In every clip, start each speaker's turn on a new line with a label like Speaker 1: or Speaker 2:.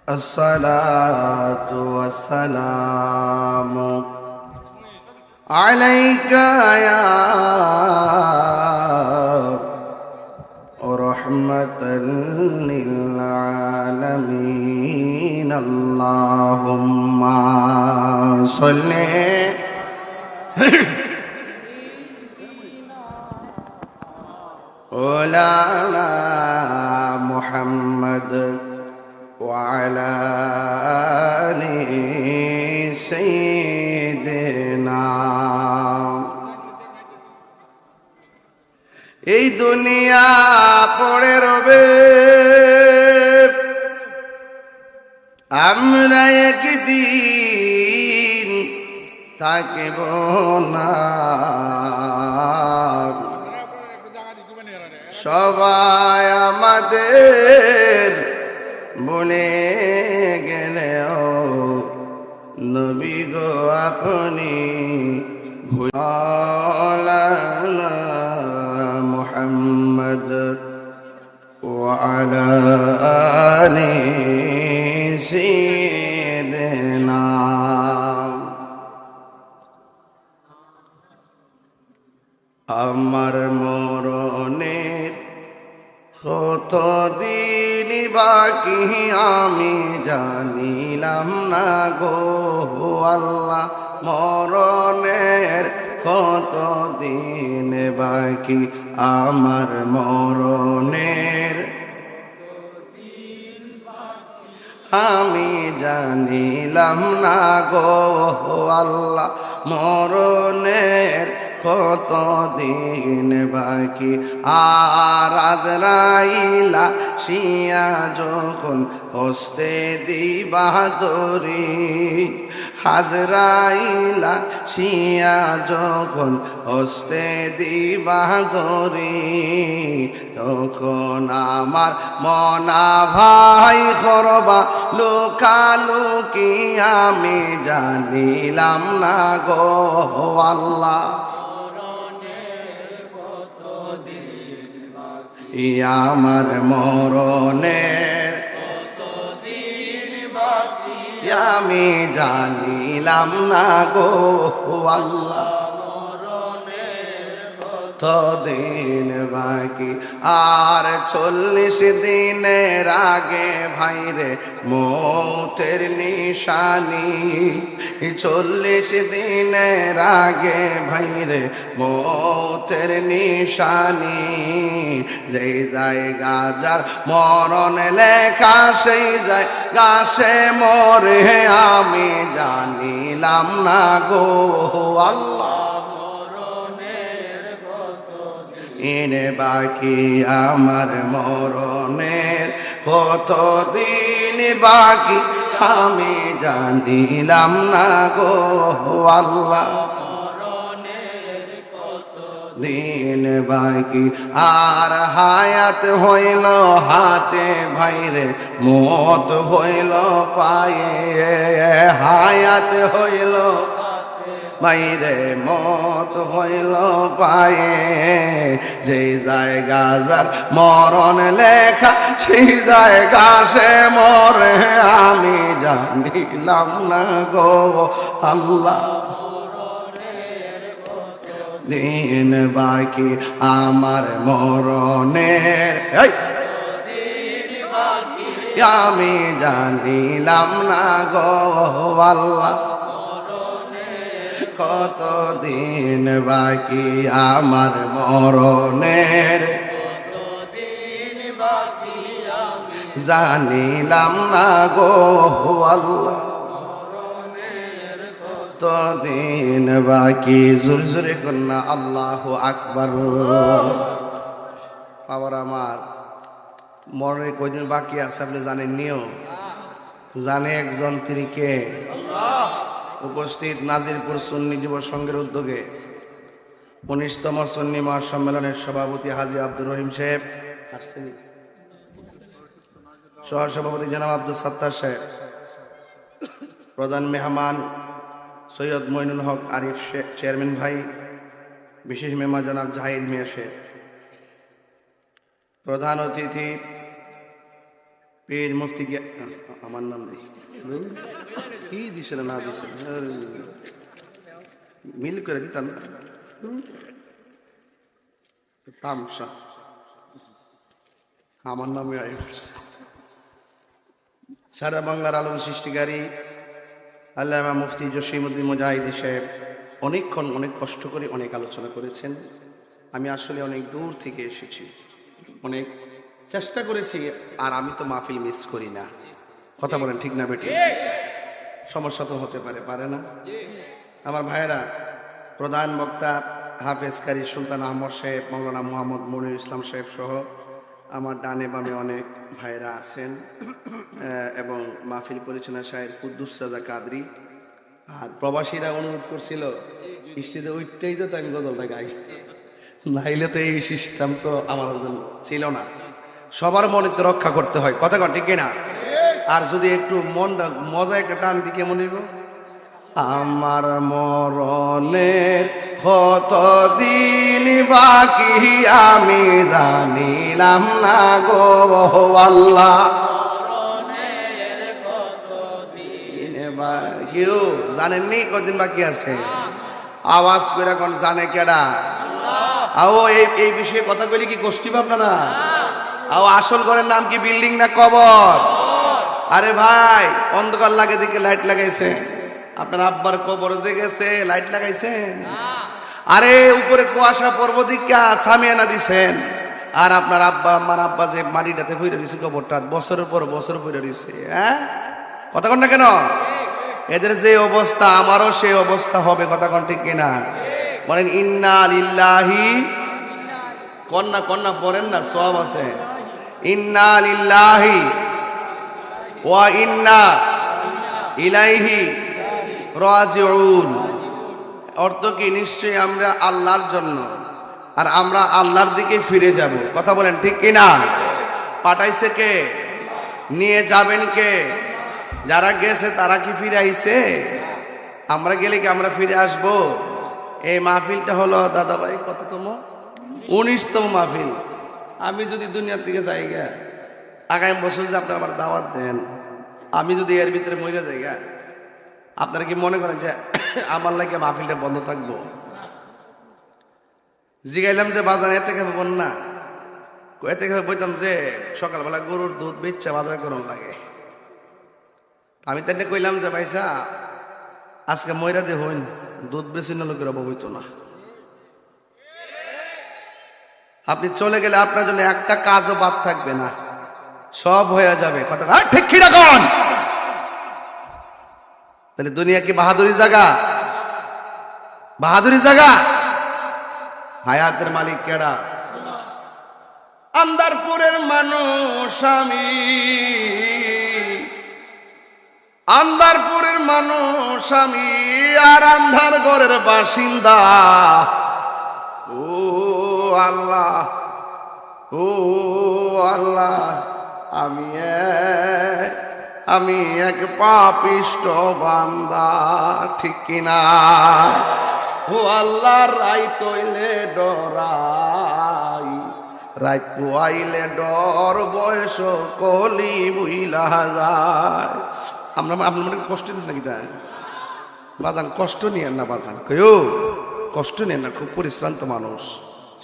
Speaker 1: الصلاة والسلام عليك يا رحمة للعالمين اللهم صل على محمد وعلى آل سيدنا এই দুনিয়া পড়ে রবে আমরা একদিন থাকিব না সবাই আমাদের বলে গেলেও নবী গো আপনি ভুলানা মুহাম্মদ ওয়া আলা আলি সাইয়্যিদিনা আমার মরণের কতদিন বাকি আমি জানিলাম না গো আল্লাহ মরণের কতদিন বাকি আমার মরণের আমি জানিলাম না গো আল্লাহ মরণের কতদিন বাকি আর আজরাইলা শিয়া যখন হস্তে দিবা দরি হাজরাইলা শিয়া যখন হস্তে দিবা দরি তখন আমার মনা ভাই করবা লুকালুকি আমি জানিলাম না গো আল্লাহ আমার মরণের কতদিন বাকি আমি জানিলাম না গো আল্লাহ মরণের কতদিন বাকি আর 40 দিনের আগে ভাইরে মৌতের নিশানি 40 দিনের আগে ভাইরে মৌতের নিশানি যেই জায়গা যার মরণ লেখা সেই জায়গা সে মরে আমি জানিলাম না গো আল্লাহ মরণের কতদিন বাকি আমার মরণের কতদিন বাকি আমি জানিলাম না গো আল্লাহ দিন বাকি আর হায়াত হইল হাতে ভাইরে মত হইল পায়ে হায়াত হইল ভাইরে মত হইল পায়ে যে জায়গা যার মরণ লেখা সেই জায়গা সে মরে আমি জানিলাম না গো আল্লাহ দিন বাকি আমার মরণের আমি জানিলাম না গো আল্লাহ কতদিন বাকি আমার মরণের জানিলাম না গো আল্লাহ কতদিন বাকি জোরে জোরে কন্যা আল্লাহু আকবার আবার আমার মরণের কয়দিন বাকি আছে আপনি জানেন নিও জানে একজন তিনি কে আল্লাহ উপস্থিত নাজিরপুর সুন্নি যুব সংঘের উদ্যোগে 19তম সুন্নি মহাসম্মেলনের সভাপতি হাজী আব্দুর রহিম সাহেব আসছেন সহসভাপতি জনাব আব্দুল সাত্তার সাহেব প্রধান মেহমান সৈয়দ মইনুল হক আরিফ চেয়ারম্যান ভাই বিশেষ মেহমান জনাব জাহির মিয়া শেখ প্রধান অতিথি পীর মুফতি আমার নাম দিই কি দিছে না দিছে মিল করে দিতাম না তামসা আমার নামে আয় করছে। সারা বাংলার আলোর সৃষ্টিকারী আল্লামা মুফতি জসিমউদ্দিন মুজাহিদি সাহেব অনেকক্ষণ অনেক কষ্ট করে অনেক আলোচনা করেছেন। আমি আসলে অনেক দূর থেকে এসেছি, অনেক চেষ্টা করেছি, আর আমি তো মাহফিল মিস করি না। কথা বলেন ঠিক না বেটি? সমস্যা তো হতে পারে, পারে না? আমার ভাইয়েরা, প্রধান বক্তা হাফেজ কারি সুলতান আহমদ সাহেব, মৌলানা মোহাম্মদ মনির ইসলাম সাহেব সহ আমার ডানে বামে অনেক ভাইরা আছেন, এবং মাহফিল পরিচালনা সাহেব কুদ্দুস রাজা কাদরি। আর প্রবাসীরা অনুরোধ করছিল স্টেজে ওইটাই যেত আমি গজলটা গাই, নাইলে তো এই সিস্টেম তো আমার ছিল না। সবার মনে তো রক্ষা করতে হয়, কথা কন ঠিক না? আর যদি একটু মনটা মজা একটা টান দিকে মনে হইব, আমার মরণের কত দিন বাকি আমি জানিলাম না গো আল্লাহ, কেউ জানেননি কদিন বাকি আছে? আওয়াজ করে এখন জানে কেডা? আও এই বিষয়ে কথা বলি কি গোষ্ঠী ভাবনা না? আও আসল ঘরের নাম কি বিল্ডিং না কবর? আরে ভাই, অন্ধকার লাগে দিকে লাইট লাগাইছে, আপনার আব্বার কবর যে গেছে লাইট লাগাইছেন? আরে উপরে কুয়াশা পর্ব দিকা সামিয়ানা দিছেন, আর আপনার আব্বা আমার আব্বা যে মাটিটাতে ফিরে রয়েছে কবরটা বছরের পর বছর ফিরে রয়েছে। হ্যাঁ, কথা কন না কেন? এদের যে অবস্থা আমারও সেই অবস্থা হবে, কথা কন ঠিক কিনা? বলেন ইন্না লিল্লাহি, কন্যা কন্যা পড়েন না, সওয়াব আছে। ইন্না লিল্লাহি ওয়া ইন্না ইলাইহি রাজিউন। অর্থ কি? নিশ্চয়ই আমরা আল্লাহর জন্য আর আমরা আল্লাহর দিকে ফিরে যাব। কথা বলেন ঠিক কিনা? পাঠাইছে কে? নিয়ে যাবেন কে? যারা গেছে তারা কি ফিরে আইছে? আমরা গেলে কি আমরা ফিরে আসব? এই মাহফিলটা হলো দাদা ভাই কততম? 19তম মাহফিল। আমি যদি দুনিয়ার থেকে যাই গা, আগামী বছর যদি আপনারা আমার দাওয়াত দেন, আমি যদি এর ভিতরে মরে যাই গা, আপনারা কি মনে করেন যে আমার লাগে মাহফিলটা বন্ধ থাকবো? জিগাইলাম যে বাজার এতে খাবে বন্যা, এতে খাবে বলতাম যে সকালবেলা গরুর দুধ বেচা বাজার করন লাগে। আমি তাই কইলাম যে ভাইসা আজকে ময়রা দে হইন, দুধ বেশি না লোকের অভাব হইতো না। আপনি চলে গেলে আপনার জন্য একটা কাজও বাদ থাকবে না, সব হয়ে যাবে। কথা ঠিক কি রাখুন? তাহলে দুনিয়া কি বাহাদুরি জায়গা? বাহাদুরি জায়গা? হায়াতের মালিক কেডা? আন্দারপুরের মানুষ আমি, আন্দারপুরের মানুষ আমি, আর আন্ধার ঘরের বাসিন্দা। ও আল্লাহ, ও আল্লাহ, আমি এক পাপিষ্ট বান্দা, ঠিক কিনা? ও আল্লাহ, রাইত হইলে ডরাই, রাইত পোয়াইলে ডর, বয়স কলি বুইলা যায়। আমরা আপনার কষ্ট দিস নাকি? তাই বাজান কষ্ট নিয়েন না, বাজান কেউ কষ্ট নেন না, খুব পরিশ্রান্ত মানুষ,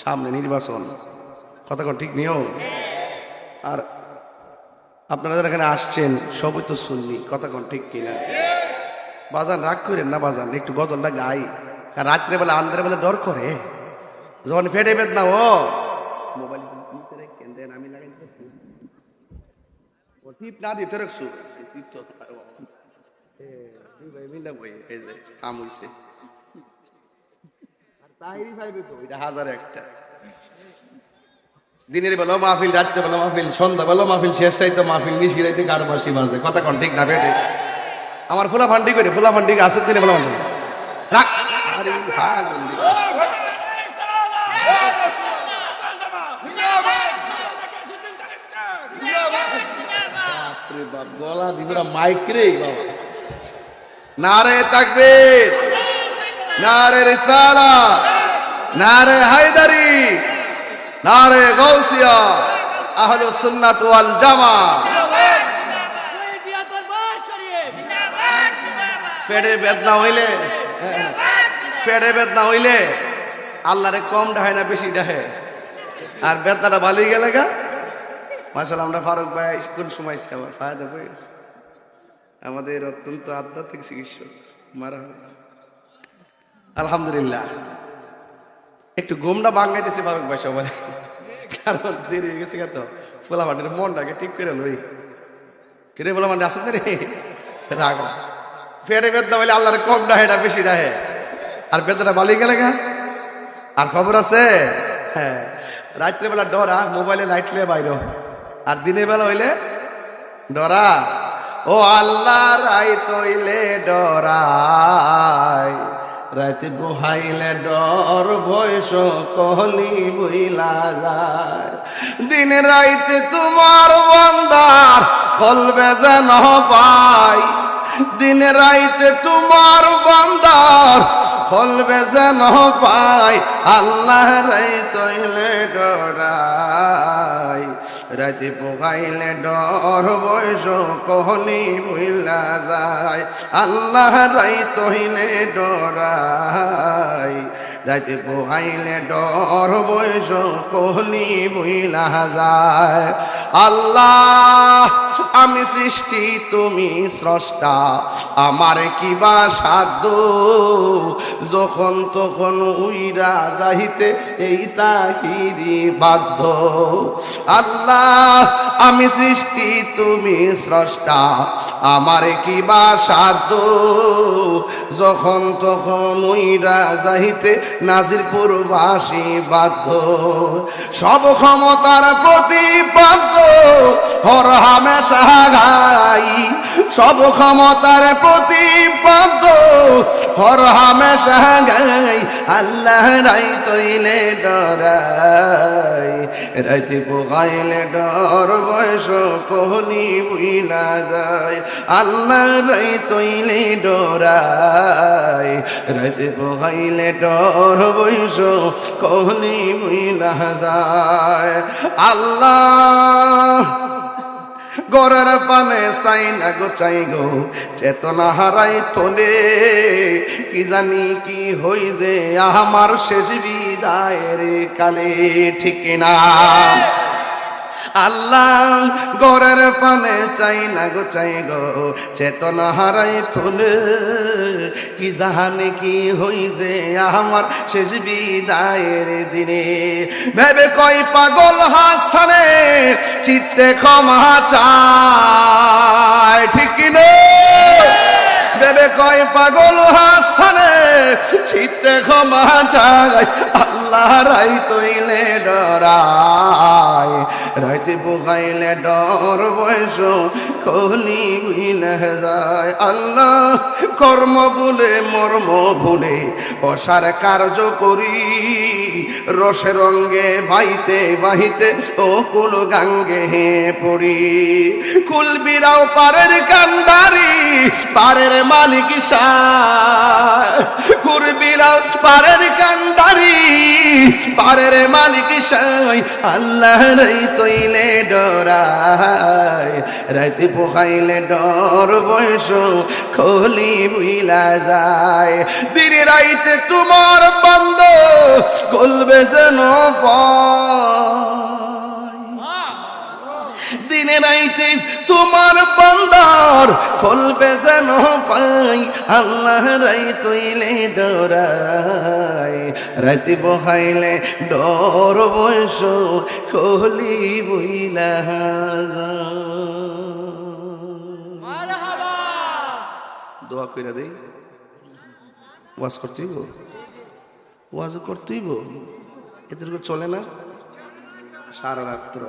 Speaker 1: সামনে নির্বাচন। কথা কন ঠিক নিও? আর আপনারা যারা এখানে আসছেন সবই তো শুননি, কথা কন ঠিক কিনা? বাজান রাগ করেন না, বাজান একটু গজলটা গাই। আর রাত্রেবেলা আন্ধারের মধ্যে ডর করে, যখন ফেটে বেদ না ও মোবাইল আমি লাগাই টিপ না দিতে রাখছু, এই যে কাম হইছে। হাজার একটা দিনের বেলা মাহফিল, রাত্রে বেলা মাহফিল, সন্ধ্যা বেলা মাহফিল, শেষ চাইতো মাহফিল, নিশি রাইতে কার বাসি বাজে। কথা কন ঠিক না বেটে? আমার ফুলা ফান্ডি করে, ফুলা ফান্ডি আসে দিনে বেলা ফান্ডি রাখ। গলা দিবরা মাইক রে বাবা। নারে তাকবীর, নারে রিসালাত, নারে হায়দারি, নারে গাউসিয়া, আহলুস সুন্নাত ওয়াল জামাত। পেটে বেদনা হইলে পেটে বেদনা হইলে আল্লাহরে কম ডাহে না বেশি ডাহে, আর বেদনাটা ভালোই গেলে গা। মাশাআল্লাহ, আমরা ফারুক ভাই কোন সময় আমার ফায়দা হয়ে গেছে, আমাদের অত্যন্ত আধ্যাত্মিক চিকিৎসক মারা, আলহামদুলিল্লাহ। একটু ঘুমটা বাঙ্গাইতেছে ফারুক ভাই সবাই, কারণ দেরি হয়ে গেছে তো। বলা মাটির মনটাকে ঠিক করে লই, কেটে বলা মানে আসতে রে রাগ। পেটে বেদনা হইলে আল্লাহর কম ডাহে না বেশি ডাহে, আর বেদনা ভালোই গেলে গা। আর খবর আছে, হ্যাঁ, রাত্রেবেলা ডরা মোবাইলে লাইট লিয়ে বাইর, আর দিনের বেলা হইলে ডরা। ও আল্লাহ রাইত হইলে ডরাই, রাতে বহাইলে ডর বয়স কহলি বইলা যায়। দিন রাইতে তোমার বান্দার কলবে যেন পাই, দিন রাইতে তোমার বান্দার কলবে যেন পাই। আল্লাহ রাইত হইলে ডরাই, রাতে পোকাইলে ডর বয়স কহলি বইলা যায়। আল্লাহ রাইত হইলে ডরাই, রাতে পোকাইলে ডর বয়স কহলি বইলা যায়। আল্লাহ আমি সৃষ্টি তুমি স্রষ্টা, আমার কিবা সাধ্য, যখন তখন উইরা যাইতে এই তাহিরি বাধ্য। আল্লাহ আমি সৃষ্টি তুমি স্রষ্টা, আমার কিবা সাধ্য, যখন তখন উইরা যাইতে নাজিরপুরবাসী বাধ্য। সব ক্ষমতার প্রতিপাদ্য হর হামেশা গাই, সব ক্ষমতার প্রতিপাদ্য হর হামেশা গাই। আল্লাহ রাইত হইলে ডরাই, রাইতে পোকাইলে ডর বয়স কহলি বুইলা যায়। আল্লাহ রাইত হইলে ডরাই, রাইতে পোকাইলে ডর বয়স কহলি বুইলা যায়। আল্লাহ গরের পানে চাই না গো চাই গো, চেতনা হারাই তোলে, কি জানি কি হই যে আমার শেষ বিদায়ের কালে, ঠিক না? আল্লাহ গরের পানে চাই না গো চাই গো, চেতনা হারাই তোলে, কি জানি কি হই যে আমার শেষ বিদায়ের দিনে। ভেবে কয় পাগল হাসানে চিত্তে ক্ষমা চায়, ঠিক না? ভেবে কয় পাগল হাসানে চিত্তে ক্ষমা চায়। আল্লাহ রাইত হইলে ডরাই, রাইতে পোকাইলে ডর বয়স কহলি বুইলা যায়। আল্লাহ কর্ম ভুলে মর্ম ভুলে অসার কার্য করি, রসে রঙ্গে বাইতে বাহিতে ও কুল গাঙ্গে পড়ি। কুল বিরাও পারের কান্দারি, পারের মালিক সায়, কুল বিরাও পারের কান্দারি, পারের মালিক সায়। আল্লাহ রাইত হইলে ডরাই, রাইতে পোকাইলে ডর বয়স কহলি বুইলা যায়। দিনে রাইতে তোমার বন্ধ কলবে যেন পাই, দিনে রাইতে তোমার বান্দার কলবে যেন পাই। আল্লাহ রাইত হইলে ডরাই, রাইতে বহাইলে ডর বয়স কহলি বইলা যায়। দোয়া কইরা দেই, ওয়াজ করতেইব, ওয়াজ করতেইব, এদের চলে না সারা রাত্র।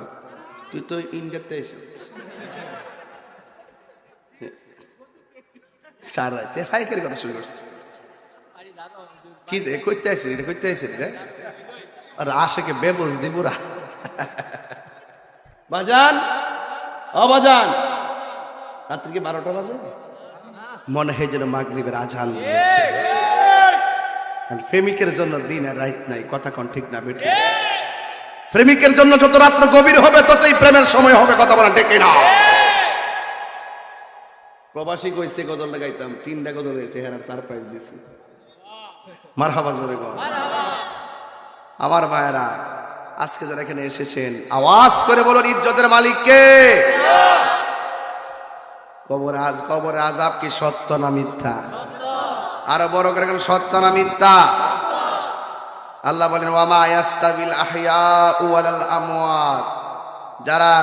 Speaker 1: তুই তো ইন্ডিয়াতে এসে সারা রাত ফাইকের কথা শুরু করছিস, কি দে করতে আসি, এটা করতে আসি রে, আর আশেকে বেবস দিবুরা। বাজান ও বাজান, রাত্রি কি 12টা বাজে, মনে হয় যেন মাগরিবের আজান দিয়েছে। প্রেমিকের জন্য দিন আর রাত নাই, কথা কোন ঠিক না বেঠে? প্রেমিকের জন্য যত রাত্র গভীর হবে ততই প্রেমের সময় হবে, কথা বলা ঠিক না? প্রবাসী কইছে গজলটা গাইতাম, 3টা গজল হয়েছে, হেরার সারপ্রাইজ দিছি। মারহাবা জোরে গো। আমার ভাইয়েরা, আজকে যারা এখানে এসেছেন আওয়াজ করে বলুন ইজ্জতের মালিক কে? কবর আযাব কি সত্য না মিথ্যা? আরো বড় করে সত্য না মিথ্যা? আল্লাহ বলেন ওয়ামা ইয়াস্তাবিল আহইয়াউ ওয়ালাল আমওয়াত, যারা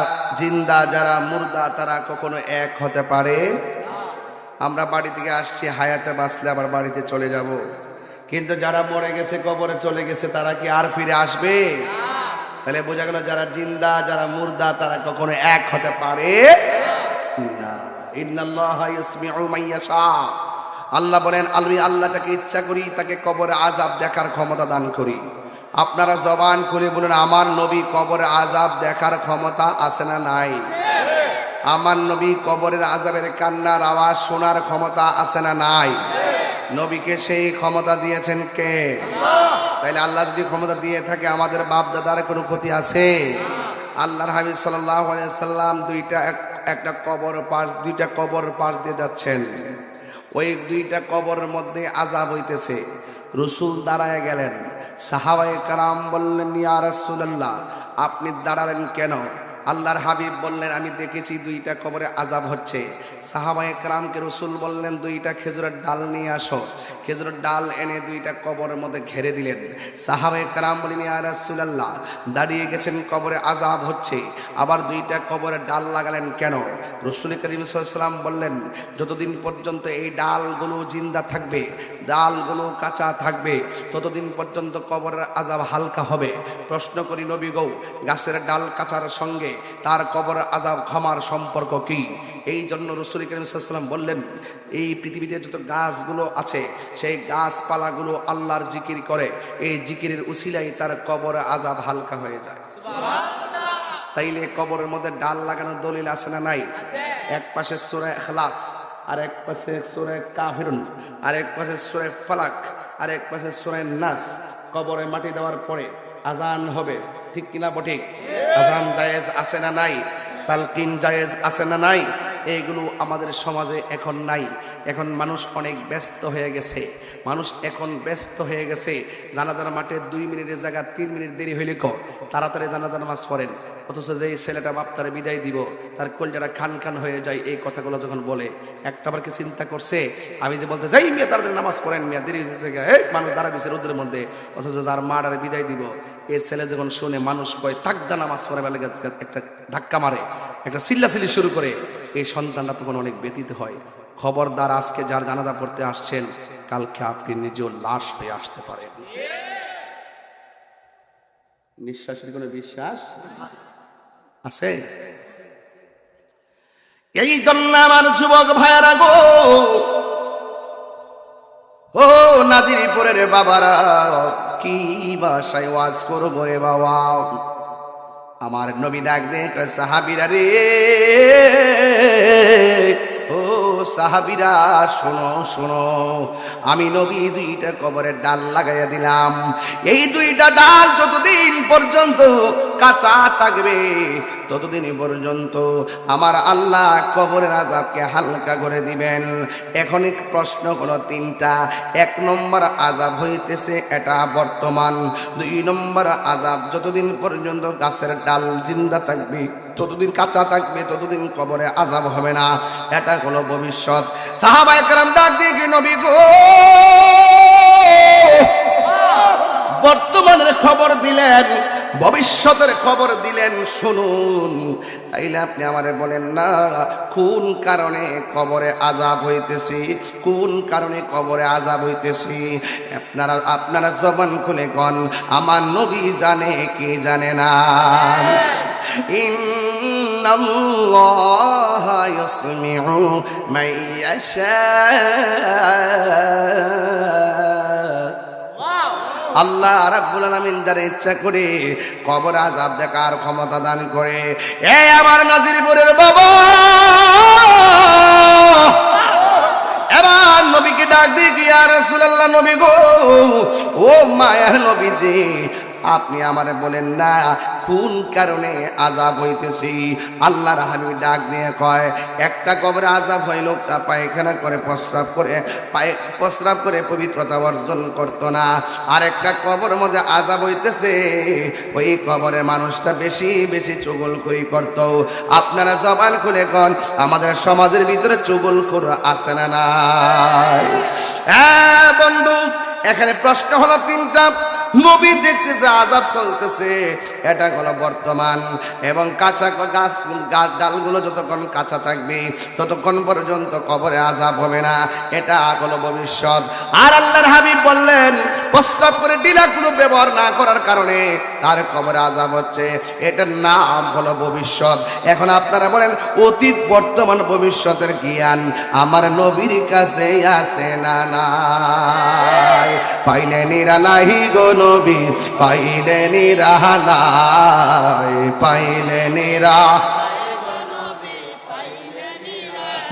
Speaker 1: জিন্দা যারা মুর্দা তারা কখনো এক হতে পারে। আমরা বাড়ি থেকে আসছি, হায়াতে বাঁচলে আবার বাড়িতে চলে যাব, কিন্তু যারা মরে গেছে কবরে চলে গেছে তারা কি আর ফিরে আসবে? তাহলে বোঝা গেল যারা জিন্দা যারা মুর্দা তারা কখনো এক হতে পারে না। ইন্নাল্লাহা ইসমিউ মান ইয়াশা, আল্লাহ বলেন আমি আল্লাহ যাকে ইচ্ছা করি তাকে কবরে আযাব দেখার ক্ষমতা দান করি। আপনারা জবান খুলে বলেন আমার নবী কবরে আযাব দেখার ক্ষমতা আছে না নাই? আমার নবী কবরের আযাবের কান্নার আওয়াজ শোনার ক্ষমতা আছে না নাই? নবীকে সেই ক্ষমতা দিয়েছেন কে? তাইলে আল্লাহ যদি ক্ষমতা দিয়ে থাকে আমাদের বাপ দাদার কোনো ক্ষতি আছে? আল্লাহর হাবিব সাল্লাল্লাহু আলাইহি সাল্লাম দুইটা কবর পাশ দিয়ে যাচ্ছেন, ওই 2টা কবরের মধ্যে আযাব হইতেছে। রাসূল দাঁড়ায় গেলেন, সাহাবায়ে কেরাম বললেন ইয়া রাসূলুল্লাহ আপনি দাঁড়ালেন কেন? আল্লাহর হাবিব বললেন আমি দেখেছি 2টা কবরে আযাব হচ্ছে। সাহাবায়ে কেরামকে রাসূল বললেন 2টা খেজুরের ডাল নিয়ে আসো। খেজুরের ডাল এনে 2টা কবরের মধ্যে ঘেরে দিলেন। সাহাবায়ে কেরাম বললেন ইয়া রাসূলুল্লাহ দাঁড়িয়ে গেছেন কবরে আযাব হচ্ছে, আবার 2টা কবরে ডাল লাগালেন কেন? রাসূল করিম সাল্লাল্লাহু আলাইহি ওয়াসাল্লাম বললেন যতদিন পর্যন্ত এই ডালগুলো জিন্দা থাকবে, ডালগুলো কাঁচা থাকবে, ততদিন পর্যন্ত কবরের আযাব হালকা হবে। প্রশ্ন করি নবী গো, গাছের ডাল কাঁচার সঙ্গে তার কবরের আযাব ক্ষমার সম্পর্ক কি? এই জন্য রাসূল করিম সাল্লাল্লাহু আলাইহি ওয়াসাল্লাম বললেন এই পৃথিবীতে যত গাছগুলো আছে সেই গাছপালাগুলো আল্লাহর জিকির করে, এই জিকিরের উসিলায় তার কবরের আযাব হালকা হয়ে যায়। সুবহানাল্লাহ। তাইলে কবরের মধ্যে ডাল লাগানোর দলিল আছে না নাই? এক পাশে সূরা ইখলাস, আর এক পাশে সূরা কাফিরুন, আর এক পাশে সূরা ফালাক, আর এক পাশে সূরা নাস। কবরে মাটি দেওয়ার পরে আজান হবে, ঠিক কিনা বঠিক? আজান জায়েজ আছে না নাই? তালকিন জায়েজ আছে না নাই? এইগুলো আমাদের সমাজে এখন নাই। এখন মানুষ অনেক ব্যস্ত হয়ে গেছে, জানাজার মাঠে 2 মিনিটের জায়গা 3 মিনিট দেরি হইলে তাড়াতাড়ি জানাজার নামাজ পড়েন। অথচ যে ছেলেটা বাপটারে বিদায় দিব তার কলজাটা খান খান হয়ে যায় এই কথাগুলো যখন বলে, একটাবার কি চিন্তা করছে আমি যে বলতে যাই মিয়া তাড়াতাড়ি নামাজ পড়েন মিয়া দেরি হয়েছে, মানুষ দাঁড়া দিচ্ছে রোদের মধ্যে, অথচ যার মাটারে বিদায় দিব এই ছেলে যখন শুনে মানুষ কয় তাকদা নামাজ পড়ে বেলা একটা ধাক্কা মারে, একটা চিল্লাচিল্লি শুরু করে, এই সন্তানটা তখন অনেক ব্যথিত হয়। খবরদার আজকে যার জানাজা পড়তে আসছেন কালকে আপনি নিজেও লাশ হয়ে আসতে পারেন। নিঃশ্বাসের কোনো বিশ্বাস আছে? এই জন্য আমার যুবক ভাইয়ারা গো, ও নাজিরপুরের বাবারা, কি ভাষায় ওয়াজ করবো রে বাবা। আমার নবী ডাক দে সাহাবীরা রে, ও সাহাবীরা শোনো শোনো, আমি নবী 2টা কবরের ডাল লাগাইয়া দিলাম। এই 2টা ডাল যতদিন পর্যন্ত কাঁচা থাকবে ততদিন পর্যন্ত আমার আল্লাহ কবরের আযাবকে হালকা করে দিবেন। এখন প্রশ্ন হলো 3টা। 1 নম্বর আযাব হইতেছে এটা বর্তমান, 2 নম্বর আযাব যতদিন পর্যন্ত গাছের ডাল জিন্দা থাকবে ততদিন কাঁচা থাকবে ততদিন কবরে আযাব হবে না, এটা হলো ভবিষ্যৎ। সাহাবায়ে কেরাম ডাক দিয়ে কি নবী গো বর্তমানের খবর দিলেন, ভবিষ্যতের খবর দিলেন, শুনুন। তাইলে আপনি আমারে বলেন না কোন কারণে কবরে আযাব হইতেছি, কোন কারণে কবরে আযাব হইতেছি? আপনারা জবান খুলে কোন আমার নবী জানে কি জানে না? ইন্নাল্লাহা ইসমিউ মান ইয়াশা, আল্লাহ রাব্বুল আলামিন যার ইচ্ছা করে কবর আযাব দেখার ক্ষমতা দান করে। এই আমার নাজিরপুরের বাবা, এবার নবীকে ডাক দিয়ে কি ইয়া রাসূলুল্লাহ, নবী গো, ও মায়ার নবীজি আপনি আমারে বলেন না কোন কারণে আযাব হইতেছি। আল্লাহর হাবিব ডাক দিয়ে কয়, একটা কবরে আযাব হয়, লোকটা পায়খানা করে প্রস্রাব করে পবিত্রতা অর্জন করতো না। আর একটা কবরের মধ্যে আযাব হইতেছে, ওই কবরের মানুষটা বেশি বেশি চুগলখড়ি করতো। আপনারা জবান খুলে কোন আমাদের সমাজের ভিতরে চুগলখোর আছে না নাই? হ্যাঁ বন্ধু, এখানে প্রশ্ন হলো তিনটা। নবী দেখতেছে আযাব চলতেছে, এটা হলো বর্তমান, এবং কাঁচা গাছ ডালগুলো যতক্ষণ কাঁচা থাকবে ততক্ষণ পর্যন্ত কবরে আযাব হবে না, এটা হলো ভবিষ্যৎ। আর আল্লাহর হাবিব বললেন প্রস্রাব করে ডিলাগুলো ব্যবহার না করার কারণে তার কবরে আযাব হচ্ছে, এটার নাম হলো ভবিষ্যৎ। এখন আপনারা বলেন অতীত বর্তমান ভবিষ্যতের জ্ঞান আমার নবীর কাছে আছে না নাই? পাইলে নিরালাহি গো নবী, পাইলে নিরালাই, পাইলে নিরা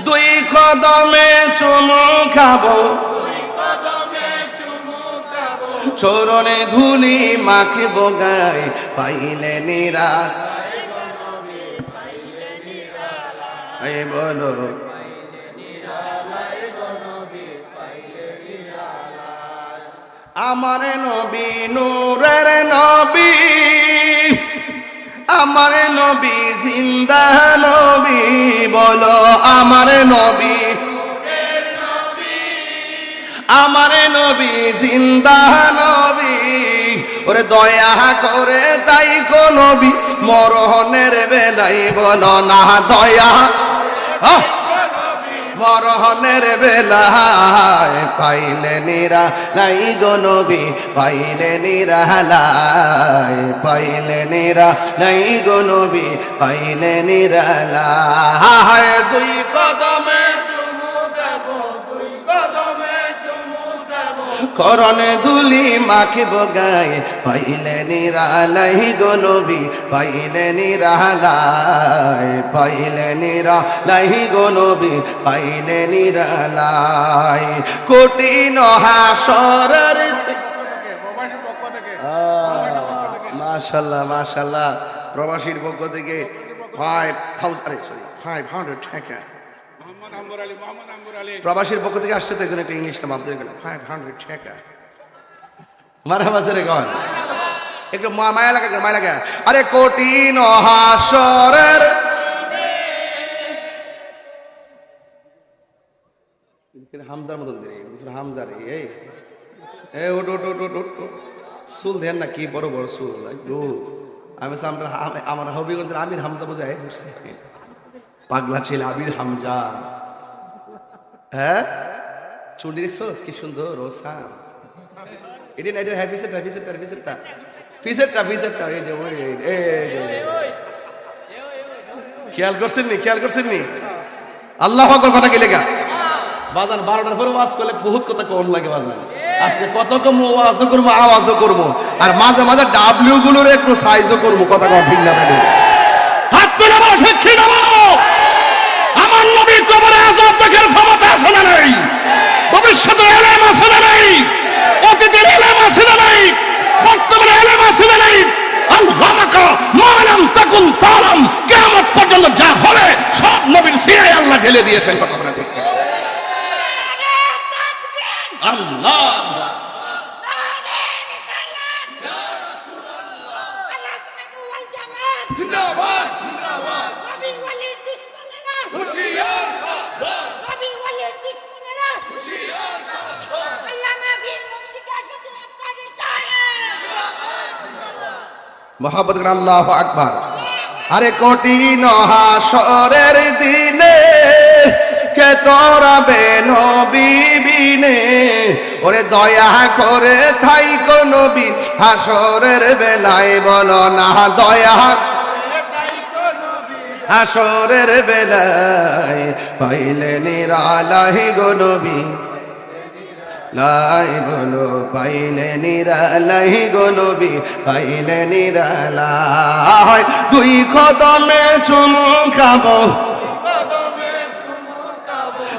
Speaker 1: দুই কদমে চুমু খাবো, চরণে ধুলি মাখিব গায়, পাইলে নিরা এই বলো আমার নবী নূরের নবী, আমার নবী জিন্দা নবী, বলো আমার নবী, আমার নবী জিন্দা নবী। ওরে দয়া করে তাই গো নবী মরণের বেলায় বলো না দয়া, মরণের বেলায় পাইলে নিরা নাই গো নবী, পাইলে নিরালাই, পাইলে নিরা নাই গো নবী, পাইলে নিরালাই। দুই কদমে চুমু দেব, দুই কদমে চুমু দেব, করণে ধুলি মাখিব গায়, পাইলে নিরালাই গো নবী, পাইলে নিরালাই, পাইলে নিরালাই গো নবী, পাইলে নিরালাই। কঠিন হাসরের মাশাআল্লাহ মাশাআল্লাহ, প্রবাসীর পক্ষ থেকে 500 টাকা, প্রবাসীর পক্ষ থেকে আসছে তো একজন একটা ইংলিশটা ভাবতে গেল 500 টাকা। মারহাবা রে গান একটু মায়া লাগা, মায়া লাগা। আরে কঠিন হাসরের হামজার মতন দিলে হামজারে এই ওট ওট ওট ওট ওট চুল দেন না কি বড় বড় চুল। আমি আমার হবিগঞ্জের আমির হামজা বোঝাই পাগলা ছিল আবির হামজা। হ্যাঁ চুলি দেখছোস কি সুন্দর ও সাম, এটি না এটা হ্যাঁ ফিসেরটা ফিসেরটা ফিসেরটা ফিসেরটা ফিসেরটা এই যে ওই খেয়াল করছেন নি, খেয়াল করছেন নি? আল্লাহু আকবার কথা কি লেগা বাজান 12টার পরে ওয়াজ করলে বহুত কথা কম লাগে বাজান। আজকে কত কম ওয়াজও করবো, আওয়াজও করবো, আর মাঝে মাঝে ডাব্লিউ গুলোর একটু সাইজও করবো, কথা কম ঠিক না বলে। হাত তুলে বলো সাক্ষী না বলো আমার নবীর কবরে আযাব দেখার ক্ষমতা আছে না নাই? ভবিষ্যতে ইলম আছে না নাই? অতীতের ইলম আছে না নাই? বর্তমানে ইলম আছে না নাই? আল্লাহকা মা লাম তাকুন তালাম, কিয়ামত পর্যন্ত যা হবে সব নবীর সিনায় আল্লাহ ঢেলে দিয়েছেন। কথা বলে ঠিক আল্লাহ জিন্দাবাদ জিন্দাবাদ, নবী ওয়ালির দুশমনেরা হুশিয়ার সাবধান, নবী ওয়ালির দুশমনেরা হুশিয়ার সাবধান, আল্লাহ নবীর মুক্তিকা শুধু আপনাদের সাহেব জিন্দাবাদ জিন্দাবাদ। মুহাম্মদ আল্লাহু আকবার। আরে কঠিন হাসরের দিনে কে তোরাবে নবী বিনে, ওরে দয়া করে থাইকো নবী হাসরের বেলায় বলো না দয়া করে থাইকো নবী হাসরের বেলায়, পাইলে নিরালাই গো নবী লাই বলো, পাইলে নিরালাই গো নবী, পাইলে নিরালাই। দুই কদমে চুমু খাবো,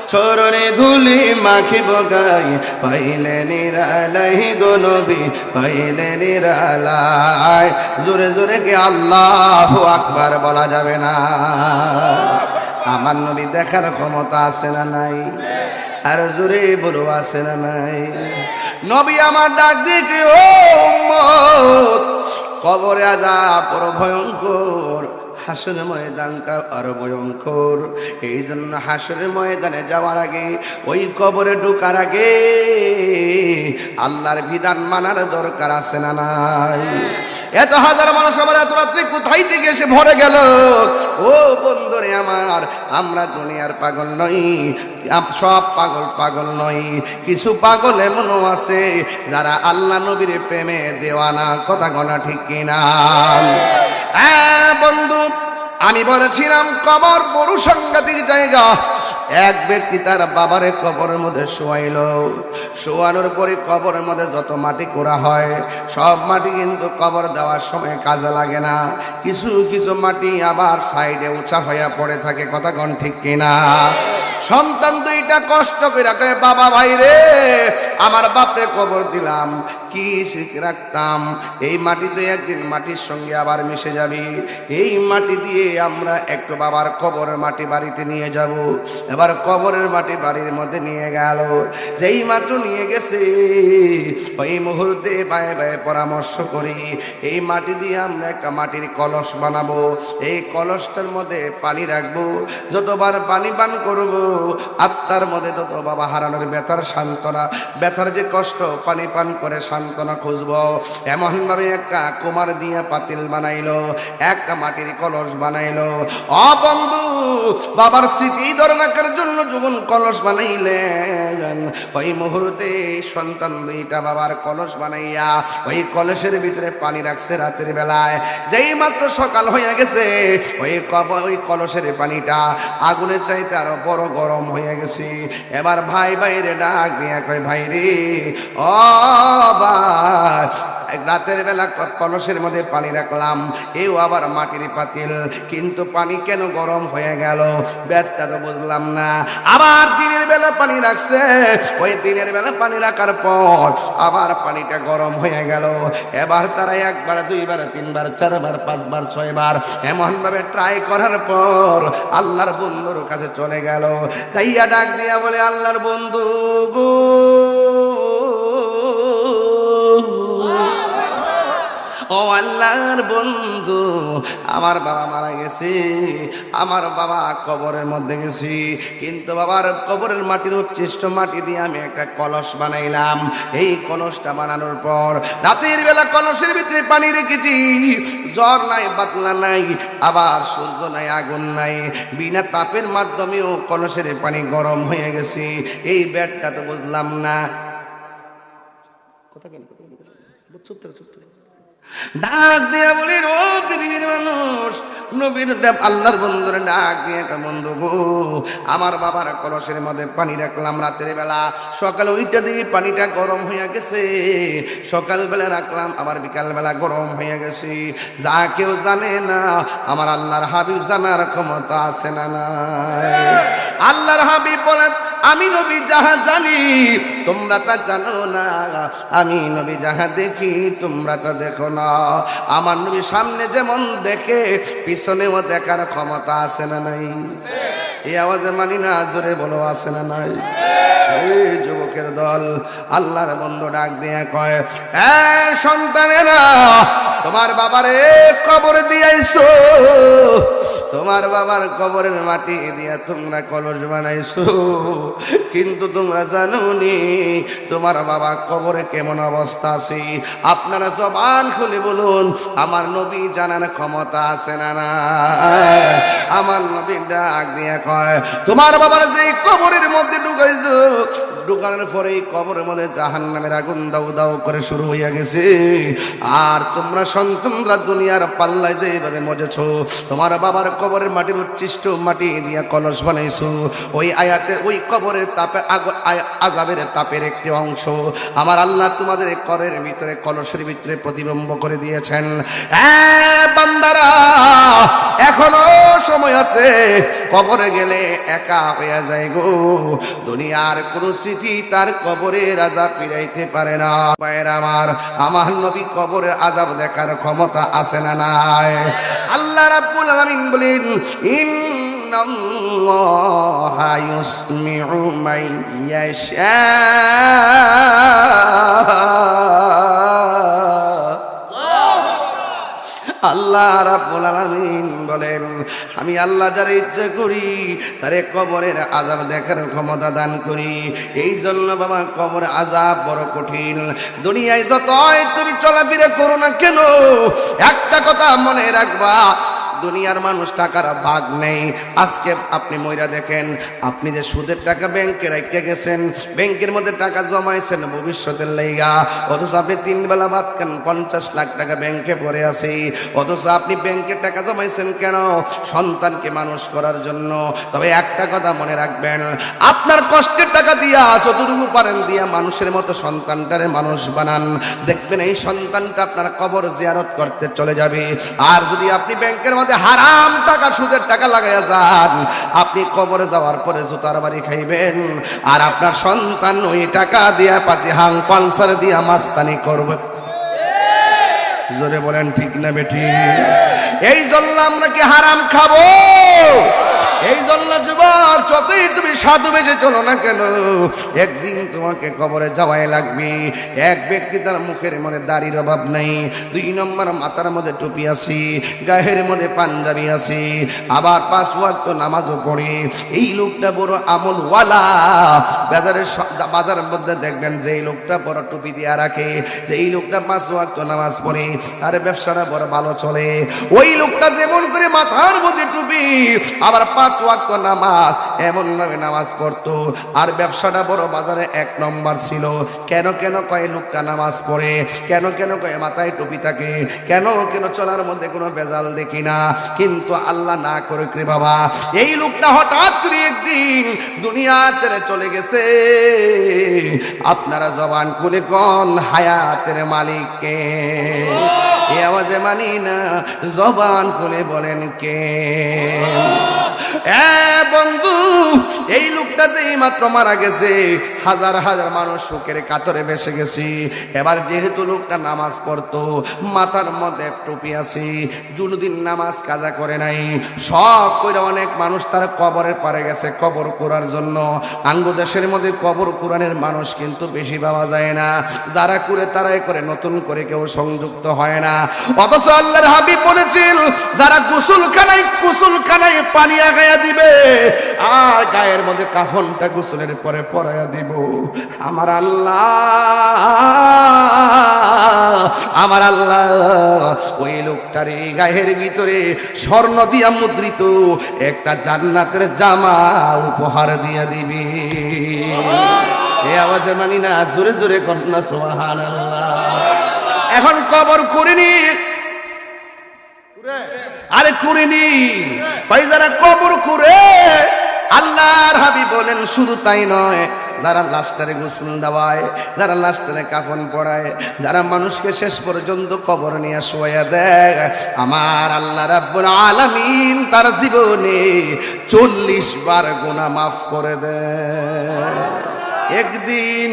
Speaker 1: চরণে ধুলি মাখিব গাই পাইলে নিরালাই গো নবী পাইলে নিরালাই জোরে জোরে কি আল্লাহু আকবার বলা যাবে না আমার নবী দেখার ক্ষমতা আছে না নাই আর জোরে বলো আছে না নাই নবী আমার ডাক দিকে ও উম্মত কবরে আযাব বড় ভয়ঙ্কর হাসরের ময়দানটা আরো ভয়ঙ্কর এই জন্য হাসরের ময়দানে যাওয়ার আগে ওই কবরে ঢোকার আগে আল্লাহর বিধান মানার দরকার আছে না নাই এত হাজার মানুষ আবার এত রাত্রে কোথায় থেকে এসে ভরে গেল ও বন্ধুরে আমার আমরা দুনিয়ার পাগল নই সব পাগল পাগল নই কিছু পাগল এমনও আছে যারা আল্লাহ নবীর প্রেমে দেওয়ানা কথা গনা ঠিক কিনা বন্ধু আমি বলেছিলাম কবর বড় সাংঘাতিক জায়গা এক ব্যক্তি তার বাবারে কবরের মধ্যে শোয়াইল শোয়ানোর পরে কবরের মধ্যে যত মাটি করা হয় সব মাটি কিন্তু কবর দেওয়ার সময় কাজে লাগে না কিছু কিছু মাটি আবার সাইডে উঁচা হয়ে পড়ে থাকে কথা গণ ঠিক কিনা সন্তান দুইটা কষ্ট করে কয় বাবা ভাই রে আমার বাপরে কবর দিলাম কি স্মৃতি রাখতাম এই মাটিতে একদিন মাটির সঙ্গে আবার মিশে যাবি এই মাটি দিয়ে আমরা একটু বাবার কবরের মাটি বাড়িতে নিয়ে যাব এবার কবরের মাটি বাড়ির মধ্যে নিয়ে গেল যেই মাত্র নিয়ে গেছে ওই মুহূর্তে বায়ে বায়ে পরামর্শ করি এই মাটি দিয়ে আমরা একটা মাটির কলস বানাবো এই কলসটার মধ্যে পানি রাখবো যতবার পানি পান করব আত্মার মধ্যে তত বাবা হারানোর ব্যথার সান্ত্বনা ব্যথার যে কষ্ট পানি পান করে সান্ত্বনা খুঁজবো এমন ভাবে একটা কুমার দিয়ে পাতিল বানাইলো একটা মাটির কলস বানাইলো বন্ধু বাবার স্মৃতি ধরে রাখার জন্য যখন কলস বানাইলেন ওই মুহূর্তে সন্তান দুইটা বাবার কলস বানাইয়া ওই কলসের ভিতরে পানি রাখছে রাতের বেলায় যেই মাত্র সকাল হয়ে গেছে ওই কলসের পানিটা আগুনের চাইতে আরো বড় গরম হয়ে গেছে এবার ভাই বাইরে ডাক দিয়া কয় ভাই রে ও ভাই রাতের বেলা কলসের মধ্যে পানি রাখলাম এও আবার মাটির পাতিল কিন্তু পানি কেন গরম হয়ে গেল ব্যাপারটা তো বুঝলাম না আবার দিনের বেলা পানি রাখছে ওই দিনের বেলা পানি রাখার পর আবার পানিটা গরম হয়ে গেল এবার তারা একবার দুইবার তিনবার চারবার পাঁচবার ছয়বার এমন ভাবে ট্রাই করার পর আল্লাহর বন্ধুর কাছে চলে গেল তাইয়া ডাক দিয়া বলে আল্লাহর বন্ধু গো ও আল্লাহর বন্ধু আমার বাবা মারা গেছে আমার বাবা কবরের মধ্যে গেছি কিন্তু বাবার কবরের মাটির উচ্ছিষ্ট মাটি দিয়ে আমি একটা কলস বানাইলাম এই কলসটা বানানোর পর রাতের বেলা কলসের ভিতরে পানি রেখেছি জ্বর নাই বাতলা নাই আবার সূর্য নাই আগুন নাই বিনা তাপের মাধ্যমেও কলসের পানি গরম হয়ে গেছে এই ব্যাটটা তো বুঝলাম না কথা কেন চুপ থাকে ডাক দিয়া বলি ও পৃথিবীর মানুষ নবীর আল্লাহর বন্ধুরে ডাক দিয়ে বন্ধু গো আমার বাবার কলসের মধ্যে পানি রাখলাম রাতের বেলা সকালে ওইটা দিয়ে পানিটা গরম হয়ে গেছে সকালবেলা রাখলাম আবার বিকালবেলা গরম হয়ে গেছে যা কেউ জানে না আমার আল্লাহর হাবিব জানার ক্ষমতা আছে না নাই আল্লাহর হাবিব বলে আমি নবী যাহা জানি তোমরা তা জানো না আমি নবী যাহা দেখি তোমরা তা দেখো না আমার নবী সামনে যেমন দেখে পিছনেও দেখার ক্ষমতা আছে না নাই এই আওয়াজে মানি না জোরে বলো আছে না নাই এই যুবকের দল আল্লাহর বন্ধু ডাক দিয়ে কয় সন্তানেরা তোমার বাবারে কবর দিয়াইছো তোমার বাবার কবরের মাটি দিয়া তোমরা কলস বানাইছো কিন্তু তোমরা জানোনি তোমার বাবা কবরে কেমন অবস্থা আছে আপনারা জবান খুলে বলুন আমার নবী জানার ক্ষমতা আছে না না আমার নবী ডাক দিয়া কয় তোমার বাবার যে কবরের মধ্যে ঢুকাইছো ঢুকানোর পরেই কবরের মধ্যে জাহান্নামের আগুন দাউ দাউ করে শুরু হইয়া গেছে। আর তোমরা সন্তানরা দুনিয়ার পাল্লায় যে এইভাবে মজেছো, তোমার বাবার কবরের মাটির উচ্ছিষ্ট মাটি দিয়া কলস বানাইছো, ওই আয়াতে ওই কবরের তাপের আযাবের তাপের একটি অংশ আমার আল্লাহ তোমাদের করের ভিতরে কলসের ভিতরে প্রতিবিম্ব করে দিয়েছেন। হ্যাঁ বান্দারা, এখনো সময় আছে। কবরে গেলে একা হইয়া যায় গো। দুনিয়ার কোন স্মৃতি তার কবরের আযাব ফিরাইতে পারে না। ভাইরা আমার নবী কবরের আযাব দেখার ক্ষমতা আছে না নাই? আল্লাহ রাব্বুল আলামিন বলেন, ইন্নাল্লাহা ইউসমিউ মান ইয়াশা। আল্লাহ রাব্বুল আলামিন বলেন, আমি আল্লাহ যারা ইচ্ছা করি তারে কবরের আযাব দেখার ক্ষমতা দান করি। এই জন্য বাবা কবর আযাব বড় কঠিন। দুনিয়ায় যতই তুমি চলাফেরা করো না কেন, একটা কথা মনে রাখবা, দুনিয়ার মানুষ টাকার ভাগ নেই। আজকে আপনি মইরা দেখেন, আপনি যে সুদের টাকা ব্যাংকে রেখে গেছেন, ব্যাংকের মধ্যে টাকা জমাইছেন ভবিষ্যতের লাইগা, অথচ আপনি 3 বেলা ভাত খান, 50 লাখ টাকা ব্যাংকে পড়ে আছে। অথচ আপনি ব্যাংকের টাকা জমাইছেন কেন? সন্তানকে মানুষ করার জন্য। তবে একটা কথা মনে রাখবেন, আপনার কষ্টের টাকা দিয়া যতটুকু পারেন দিয়া মানুষের মতো সন্তানটারে মানুষ বানান, দেখবেন এই সন্তানটা আপনার কবর জিয়ারত করতে চলে যাবে। আর যদি আপনি ব্যাংকের হারাম টাকা সুদের টাকা লাগাইয়া যান, আপনি কবরে যাওয়ার পরে জুতার বাড়ি খাইবেন। আর আপনার সন্তান ওই টাকা দিয়া পাঁচি হাং পালসার দিয়া মাস্তানি করবে। জোরে বলেন ঠিক না বেটি? এই জন্য আমরা কি হারাম খাবো? এই জন্য যুবক, যতই তুমি সাধু বেঁচে চলো না কেন, একদিন তোমাকে কবরে যাওয়াই লাগবে। এক ব্যক্তি তার মুখের মধ্যে দাড়ির অভাব নাই, 2 নম্বর মাথার মধ্যে টুপি আছে, গায়ের মধ্যে পাঞ্জাবি আছে, আবার 5 ওয়াক্ত নামাজও পড়ে। এই লোকটা বড় আমলওয়ালা। বাজারের মধ্যে দেখবেন যে এই লোকটা বড় টুপি দিয়া রাখে, যে এই লোকটা 5 ওয়াক্ত নামাজ পড়ে, তার ব্যবসাটা বড় ভালো চলে। ওই লোকটা যেমন করে মাথার মধ্যে টুপি আবার 5 ওয়াক্ত নামাজ, এমন ভাবে নামাজ পড়তো, আর ব্যবসাটা বড় বাজারে 1 নম্বর ছিল। কেন কয় লোকটা নামাজ পড়ে, কেন কয় মাথায় টুপি থাকে, কেন চলার মধ্যে কোনো বেজাল দেখি না। কিন্তু আল্লাহ না করে রে বাবা, এই লোকটা হঠাৎ করে একদিন দুনিয়া ছেড়ে চলে গেছে। আপনারা জবান খুলে কোন হায়াতের মালিক কে? এই আওয়াজে মানি না, জবান খুলে বলেন কে? বন্ধু, এই লোকটা যে মাত্র মারা গেছে, হাজার হাজার মানুষ শোকের কাতরে বেসে গেছে। এবার যেহেতু লোকটা নামাজ পড়তো, মাথার মধ্যে টুপি আছে, কোনদিন নামাজ কাজা করে নাই, শখ করে অনেক মানুষ তার কবরের পারে গেছে কবর করার জন্য। আঙ্গদেশের মধ্যে কবর কোরআনের মানুষ কিন্তু বেশি পাওয়া যায় না। যারা করে তারাই করে, নতুন করে কেউ সংযুক্ত হয় না। অথচ আল্লাহর হাবিব বলেছেন, যারা গোসলখানায় পানি আগায়া দিবে আর গায়ের মধ্যে কাফনটা গোসলের পরে পরাইয়া দিব, আমার আল্লাহ ওই লোকটার গায়ের ভিতরে স্বর্ণ দিয়া মুদ্রিত একটা জান্নাতের জামা উপহার দিয়া দিবি। এই আওয়াজে মানি না, জোরে জোরে কন্যা সুবহানাল্লাহ। এখন কবর করিনি, আরে করিনি, যারা কবর করে, আল্লাহর হাবিব বলেন শুধু তাই নয়, যারা লাশটারে গোসল দেওয়ায়, যারা লাশটারে কাফন পড়ায়, যারা মানুষকে শেষ পর্যন্ত কবর নিয়ে শোয়া দেয়, আমার আল্লাহ রাব্বুল আলামিন তার জীবনে 40 বার গুনাহ মাফ করে দেয়। একদিন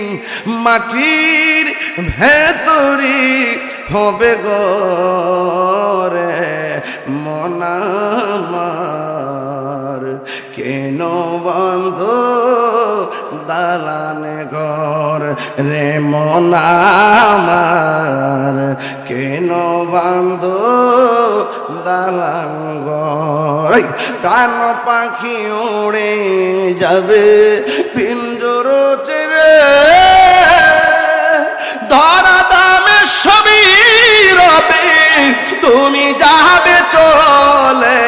Speaker 1: মাটির ভেতরে হবে গরে মন আমার, কেন বন্ধ দালানে ঘর রে মন আমার, কেন বন্ধ দালান ঘর। প্রাণ পাখি উড়ে যাবে পিঞ্জর ছেড়ে, ধরা দামে সবই রবে, তুমি যাবে চলে,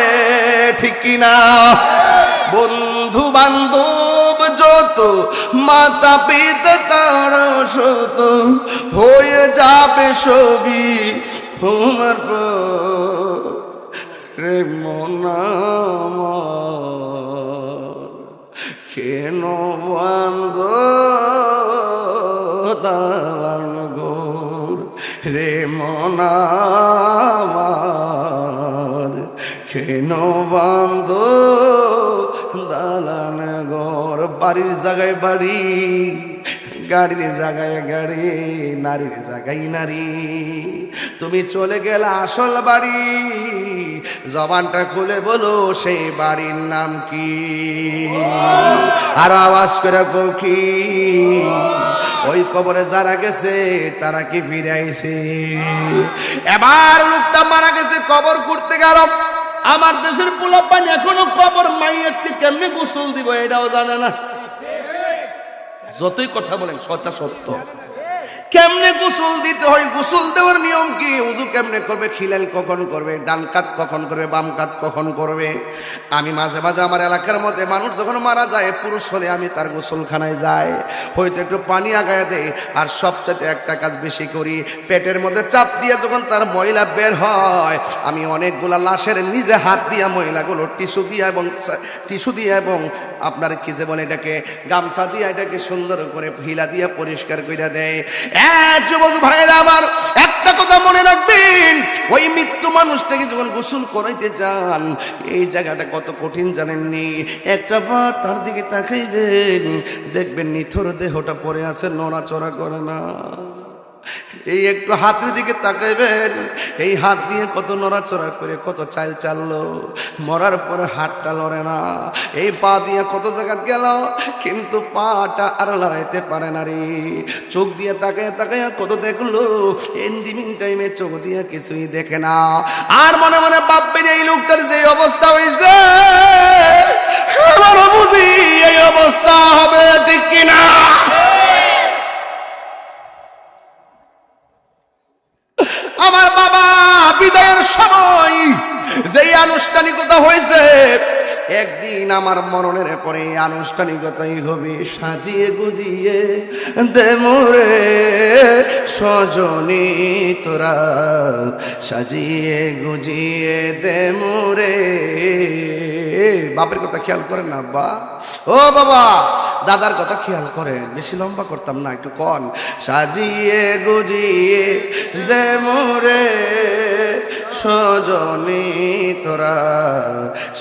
Speaker 1: ঠিক না? বন্ধু বান্ধব যত মাতা পিতা তারা শত হয়ে যাবে সবই তোমার রে মনা কেন বান্ধ দালান গোর রে মনা কেন বান্ধ দালান ঘর বাড়ির জায়গায় বাড়ি গাড়ির জায়গায় গাড়ি নারীর জায়গায় নারী তুমি চলে গেলে আসল বাড়ি জবানটা খুলে বলো সেই বাড়ির নাম কি আর আওয়াজ করে কি ওই কবরে যারা গেছে তারা কি ফিরে আইছে এবার লোকটা মারা গেছে কবর করতে গেল আমার দেশের পোলাপান এখনো কবর মাইয়াতে কেমনে গোসল দিব এটাও জানে না যতই কথা বলেন সত্যা সত্য কেমনে গোসল দিতে হয় গোসল দেওয়ার নিয়ম কি উযু কেমনে করবে খিলাল কখন করবে ডান কাত কখন করবে বাম কাত কখন করবে আমি মাঝে মাঝে আমার এলাকার মধ্যে মানুষ যখন মারা যায় পুরুষ হলে আমি তার গোসলখানায় যাই হয়তো একটু পানি আগায় দেই আর সবচেয়ে একটা কাজ বেশি করি পেটের মধ্যে চাপ দিয়ে যখন তার ময়লা বের হয় আমি অনেকগুলা লাশের নিজে হাত দিয়ে ময়লাগুলো টিস্যু দিয়ে এবং আপনার কি যে বলে এটাকে গামছা দিয়ে এটাকে সুন্দর করে হিলা দিয়ে পরিষ্কার করে দেয় যুবক ভাইরা আমার একটা কথা মনে রাখবেন ওই মৃত্যু মানুষটাকে যখন গোসল করাইতে যান এই জায়গাটা কত কঠিন জানেননি একটা বার তার দিকে তাকাইবেন দেখবেন নিথর দেহটা পড়ে আছে নড়াচড়া করে না এই একটু হাতের দিকে তাকাইবেন এই হাত দিয়ে কত নড়াচড়া করে কত চাল চাললো মরার পরে হাতটা লড়ে না এই পা দিয়ে কত জায়গা গেল কিন্তু পাটা আর লড়াইতে পারে না রে চোখ দিয়ে তাকায় তাকায় কত দেখলো এন্ডিমিং টাইমে চোখ দিয়ে কিছুই দেখে না আর মনে মনে ভাববেন এই লোকটার যে অবস্থা হয়েছে আমারও বুঝি এই অবস্থা হবে ঠিক কিনা আমার বাবা বিদায়ের সময় যেই আনুষ্ঠানিকতা হয়েছে একদিন আমার মরণের পরে আনুষ্ঠানিকতাই হবে সাজিয়ে গুজিয়ে দে মোরে সজনী তোরা সাজিয়ে গুজিয়ে দে মোরে বাপের কথা খেয়াল করেন না আব্বা ও বাবা দাদার কথা খেয়াল করেন বেশি লম্বা করতাম না একটু কন সাজিয়ে গুজিয়ে দে মোরে সজনী তোরা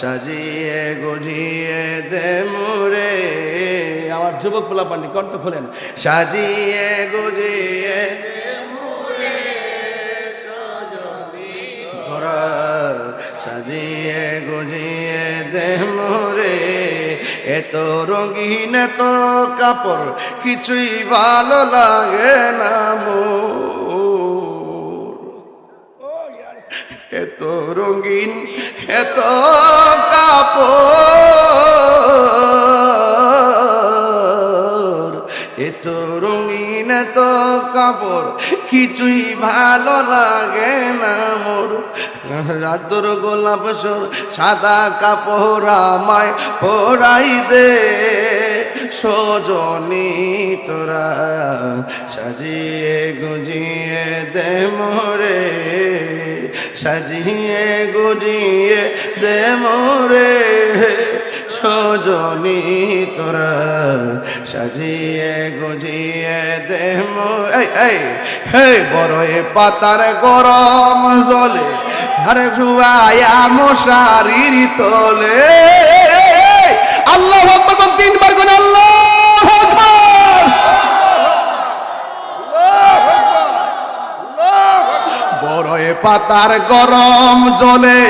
Speaker 1: সাজিয়ে গুজিয়ে দে মোরে আমার যুবক পোলা পান্ডি কণ্ঠ খোলেন সাজিয়ে গুজিয়ে দে মোরে সজনী তোরা সাজিয়ে গুজিয়ে দে মোরে এত রঙিন এত কাপড় কিছুই ভালো লাগে না এত রঙিন এত কাপড় এত রঙিন এত কাপড় কিছুই ভালো লাগে না মোর রাতর গোলাপ সর সাদা কাপড় আমায় পরাই দে সজনী তোরা সাজিয়ে গুজিয়ে দে মোরে সাজিয়ে গুজিয়ে দে মোরে সজনী তোরা সাজিয়ে গুজিয়ে দে মোরে এই বড়ই পাতার গরম জলে আরে শুয়ায়া মশারির তলে আল্লাহু আকবার তিনবার গুণ আল্লাহু আকবার বড়ই পাতার গরম জলে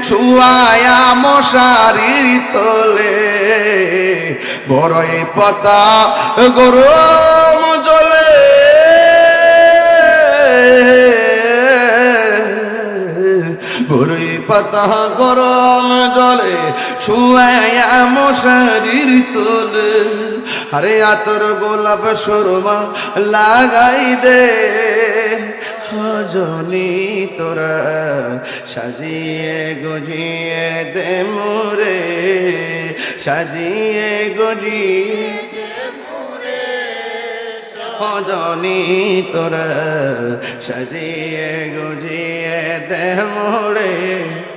Speaker 1: শুয়ায়া মশারির তলে বড়ই পাতা গরম জলে বড়ই পাতা গরম জলে শুয়ায়া মশারির তলে আরে আতর গোলাপ সুরমা লাগাই দে সজনী তোরা সাজিয়ে গুজিয়ে দে মোরে সাজিয়ে গুজিয়ে ভজনী তোরা সাজিয়ে গুজিয়ে দেহ মোড়ে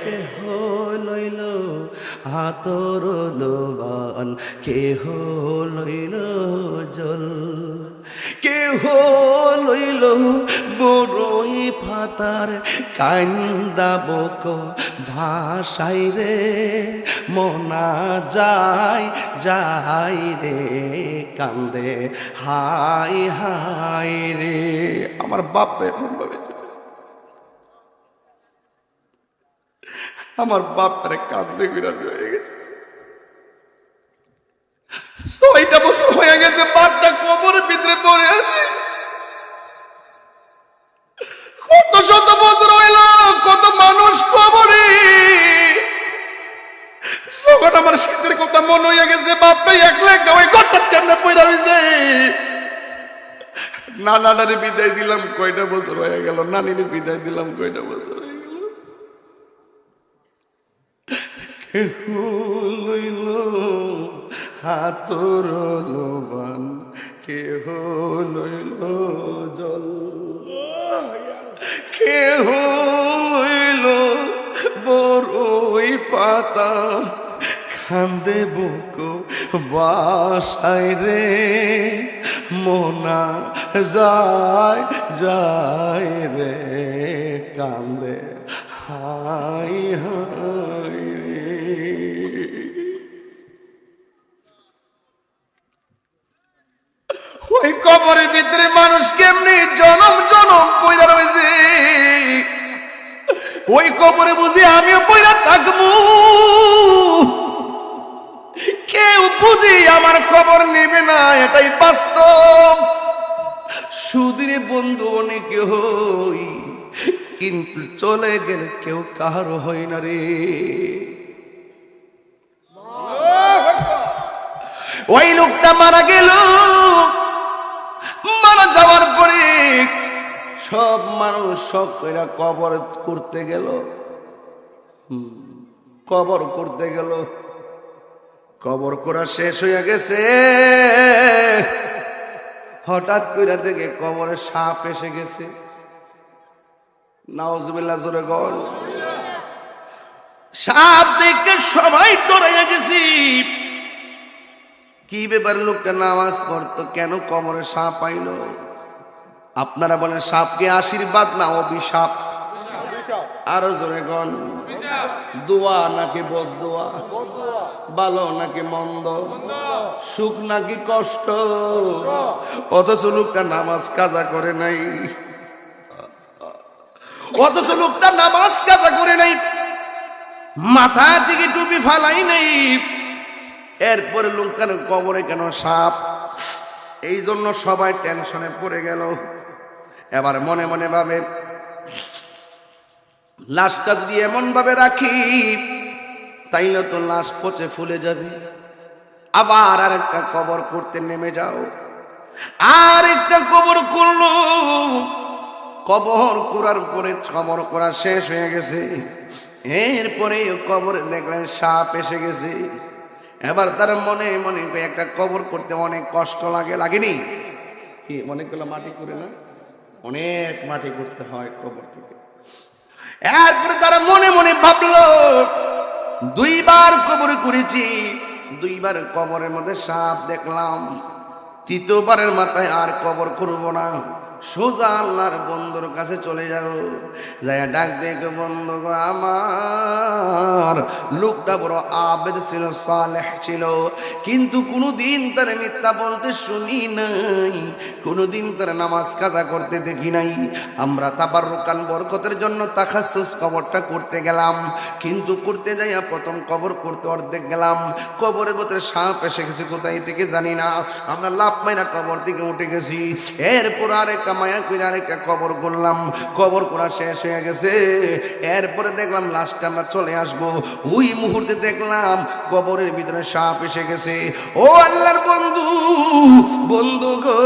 Speaker 1: কেহ লইল হাতর লোবান, কেহ লইল জল, কেহ লইল বড়ই ফাতার কান্দা বক ভাষাই রে মনা যায় যাই রে কান্দে হাই হাই রে। আমার বাপ এমন ভাবে, আমার বাপ তারা কান্দে বিরাজ হয়ে গেছে। 6টা বছর হয়ে গেছে বাপটা কবরের ভিতরে পড়ে আছে। কত শত বছর হইল, কত মানুষ কবরে। যখন আমার শীতের কথা মনে হয়ে গেছে, বাপটা একলা একটা ওই ঘরটার কেমনে পড়ে রয়েছে। নানারে বিদায় দিলাম, কয়টা বছর হয়ে গেল। নানিরে বিদায় দিলাম, কয়টা বছর হয়ে গেল। কেহ লইল হাতর লোবান, কেহ লইল জল, কেহ লইল বড়ই পাতা কান্দে বুক বাসায় রে মনা যায় যায় রে কান্দে হাই হাই রে। ওই কবরের ভিতরে মানুষ কেমনি জনম জনম পয়রা রয়েছে। ওই কবরে বুঝি আমিও পয়রা থাকবো। কেউ বুঝি আমার খবর নেবে না, এটাই বাস্তব। সুদীরে বন্ধু অনেকে হই, কিন্তু চলে গেলে কেউ কারো হয় না রে। ওই লোকটা মারা গেল, মারা যাওয়ার পরে সব মানুষ শখ করে কবর করতে গেল, কবর করতে গেল। কবর করা শেষ হয়ে গেছে, হঠাৎ করে দেখে কবরে সাপ এসে গেছে। নাউজুবিল্লাহ জোরে গল। সাপ দেখে সবাই ডরাইয়া গেছি। কি ব্যাপার, লোকটা নামাজ পড়তো, কেন কবরে সাপ আইলো? আপনারা বলেন সাপ কি আশীর্বাদ না অভিশাপ? আরো জোরে গন। দোয়া নাকি বদদোয়া? ভালো নাকি মন্দ? সুখ নাকি কষ্ট? অথচ লোকটা নামাজ কাজা করে নাই, অথচ লোকটা নামাজ কাজা করে নাই, মাথা থেকে টুপি ফালাই নাই। এরপরে লোকটার কবরে কেন সাপ? এই জন্য সবাই টেনশনে পড়ে গেল। এবার মনে মনে ভাবে, লাশটা যদি এমন ভাবে রাখি তাইলে তো লাশ পচে ফুলে যাবে। আবার আরেকটা কবর করতে নেমে যাও। আর একটা কবর করলো। কবর করার পরে কবর করা শেষ হয়ে গেছে। এরপরে কবরে দেখলেন সাপ এসে গেছে। এবার তার মনে মনে একটা কবর করতে অনেক কষ্ট লাগে, লাগেনি? কি অনেকগুলো মাটি করে না, অনেক মাটি করতে হয় কবর থেকে। এরপরে তারা মনে মনে ভাবলো, 2বার কবর করেছি, 2বার কবরের মধ্যে সাপ দেখলাম, 3য়বারের মাথায় আর কবর করব না, সোজা আল্লাহর বন্ধুর কাছে চলে যাও। যাই ডাক দেখে, বন্ধু আমার লোকটা বড় আবেদ ছিল, সালেহ ছিল, কিন্তু কোনোদিন তার মিথ্যা বলতে শুনি নাই, কোনোদিন তার নামাজ কাজা করতে দেখি নাই। আমরা তাবাররুকান বরকতের জন্য তাখাসসুস কবরটা করতে গেলাম, কিন্তু করতে যাইয়া প্রথম কবর করতে অর্ধেক গেলাম, কবরের ভিতরে সাপ এসে গেছে, কোথায় থেকে জানি না। আমরা লাফ মাইরা কবর থেকে উঠে গেছি। এরপর আরেকটা মায়া করে আরেকটা কবর করলাম, কবর করা শেষ হয়ে গেছে। এরপরে দেখলাম লাস্টে আমরা চলে আসব। ওই মুহূর্তে দেখলাম কবরের ভিতরে সাপ এসে গেছে। ও আল্লাহর বন্ধু, বন্ধু গো,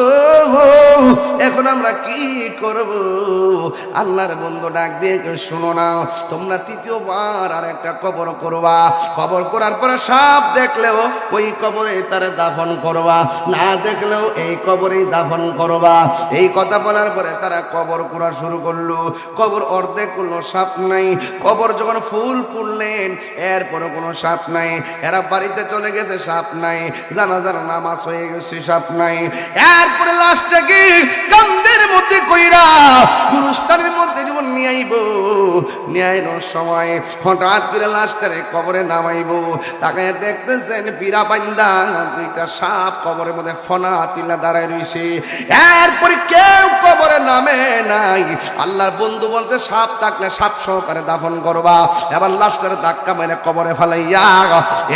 Speaker 1: এখন এখন আমরা কি করব? আল্লাহর বন্ধু ডাক দিয়ে শোনো না, তোমরা তৃতীয়বার আর একটা কবর করবা। কবর করার পরে সাপ দেখলেও ওই কবরে তার দাফন করবা, না দেখলেও এই কবরেই দাফন করবা। এই কথা বলার পরে তারা কবর করা শুরু করলো। কবর অর্ধেক কোনো সাপ নাই। কবর যখন ফুল পুড়লেন এরপরও কোনো সাপ নাই। এরা বাড়িতে চলে গেছে, সাপ নাই। জানাজার নামাজ হয়ে গেছে, সাপ নাই। এরপরে লাশটাকে কান্দের মধ্যে কইরা গুরুস্থানের মধ্যে যখন নিয়ে আইব, নিয়ে আইনোর সময় হঠাৎ করে লাশটারে কবরে নামাইব। তাকে দেখতেছেন পীরা বান্দা দুইটা সাপ কবরের মধ্যে ফনা তিলা দাঁড়ায় রইছে। এরপরে কেউ কবরে নামে নাই। আল্লাহর বন্ধু বলছে সাপ থাকলে সাপ সহকারে দাফন করবা। এবার লাশটারে ধাক্কা মেরে কবরে ফেলাইয়া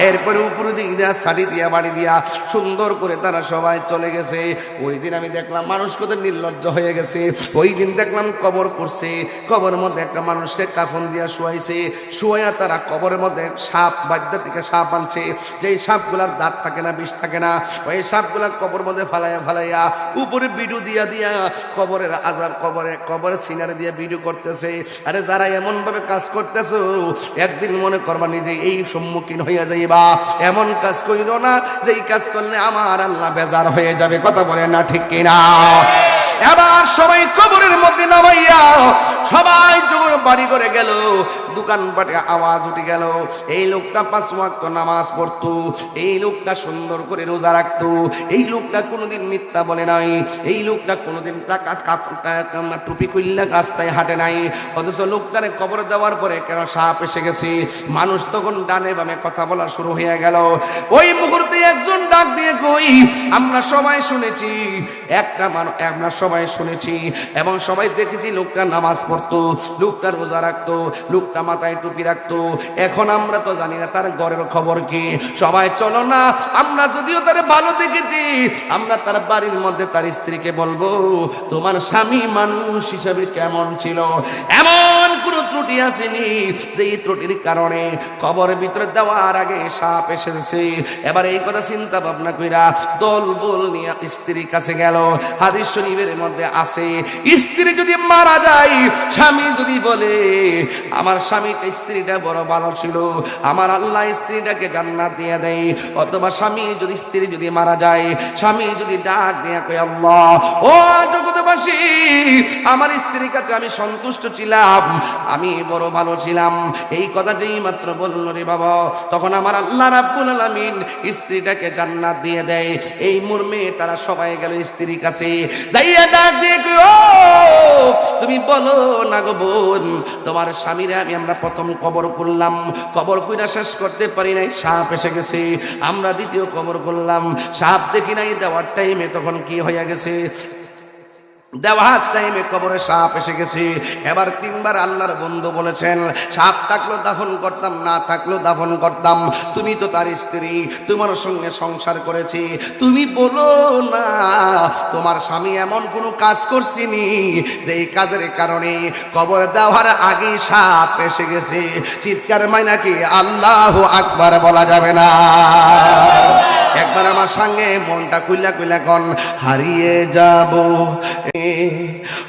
Speaker 1: এরপরে উপরে দিক দিয়া ছাড়ি দিয়া বাড়ি দিয়া সুন্দর করে তারা সবাই চলে গেছে। ওই দিন আমি দেখলাম মানুষ কত নির্লজ্জ হয়ে গেছে। ওই দিন দেখলাম কবর করছে, কবরের মধ্যে একটা মানুষকে কাফন দিয়া শুয়াইছে। শুয়াইয়া তারা কবরের মধ্যে সাপ বাদ্যা থেকে সাপ আনছে, যেই সাপগুলার দাঁত থাকে না, বিষ থাকে না, ওই সাপগুলা কবর মধ্যে ফালাইয়া ফালাইয়া উপরে বিডু দিয়া দিয়া কবরের আজাব কবরের সিনারে দিয়ে বিডু করতেছে। আরে যারা এমন ভাবে কাজ করতেছো একদিন মনে করবা নিজে এই সম্মুখীন হইয়া যাইবা। এমন কাজ করিল না যেই কাজ করলে আমার আল্লাহ বেজার হয়ে যাবে। কথা বলে না ঠিক কিনা? এবার সবাই কবরের মধ্যে নামাইয়া সবাই যখন বাড়ি করে গেল, দোকানপাটে আওয়াজ উঠে গেল। এই লোকটা 5 ওয়াক্ত নামাজ পড়তো, এই লোকটা সুন্দর করে রোজা রাখতো, এই লোকটা কোনোদিন মিথ্যা বলে নাই, এই লোকটা কোনোদিন টাকা টুপি কইল্লা রাস্তায় হাঁটে নাই। অথচ লোকটারে কবর দেওয়ার পরে কেন সাপ এসে গেছে। মানুষ তখন ডানে বামে কথা বলা শুরু হয়ে গেল। ওই মুহূর্তে একজন ডাক দিয়ে কই, আমরা সবাই শুনেছি আমরা সবাই শুনেছি এবং সবাই দেখেছি লোকটা নামাজ পড়তো, লোকটা রোজা রাখতো, লোকটা মাথায় টুপি রাখতো। এখন আমরা তো জানি না তার ঘরের খবর কি। সবাই চলো না, আমরা যদিও তার ভালো দেখেছি, আমরা তার বাড়ির মধ্যে তার স্ত্রীকে বলবো তোমার স্বামী মানুষ হিসাবে কেমন ছিল, এমন কোনো ত্রুটি আসেনি যেই ত্রুটির কারণে কবরের ভিতরে দেওয়ার আগে সাপ এসেছে। এবার এই কথা চিন্তা ভাবনা কইরা দল বল নিয়ে স্ত্রীর কাছে গেল। হাদিস শরীফের মধ্যে আছে, স্ত্রী যদি মারা যায়, স্বামী যদি বলে আমার স্বামীটা স্ত্রীটা বড় ভালো ছিল, আমার আল্লাহ স্ত্রীটাকে জান্নাত দিয়ে দেয়। অথবা স্ত্রী যদি মারা যায়, স্বামী যদি ডাক দিয়ে কয় আল্লাহ ও জগৎবাসী, আমার স্ত্রীর কাছে আমি সন্তুষ্ট ছিলাম, আমি বড় ভালো ছিলাম, এই কথা যেই মাত্র বলল রে বাবা, তখন আমার আল্লাহ রাব্বুল আলামিন স্ত্রীটাকে জান্নাত দিয়ে দেয়। এই মর্মে তারা সবাই গেল স্ত্রীর কাছে, যাইয়া ডাক দিয়ে কই ও তুমি বলো না গো বোন, তোমার স্বামীরে আমরা প্রথম কবর করলাম, কবর কইরা শেষ করতে পারি নাই, সাপ এসে গেছে। আমরা দ্বিতীয় কবর করলাম, সাপ দেখি নাই। দেওয়ার টাইমে তখন কি হয়ে গেছে, দেওয়ার টাইমে কবরে সাপ এসে গেছে। এবার 3 বার আল্লাহর বন্ধু বলেছেন সাপ থাকলেও দাফন করতাম, না থাকলেও দাফন করতাম। তুমি তো তার স্ত্রী, তোমার সঙ্গে সংসার করেছি, তুমি বলো না তোমার স্বামী এমন কোনো কাজ করছিনি যে এই কাজের কারণে কবর দেওয়ার আগে সাপ এসে গেছে। চিৎকার মাইনা কি আল্লাহু আকবার বলা যাবে না? একবার আমার সঙ্গে মনটা কুইলা কুইলা কন, হারিয়ে যাব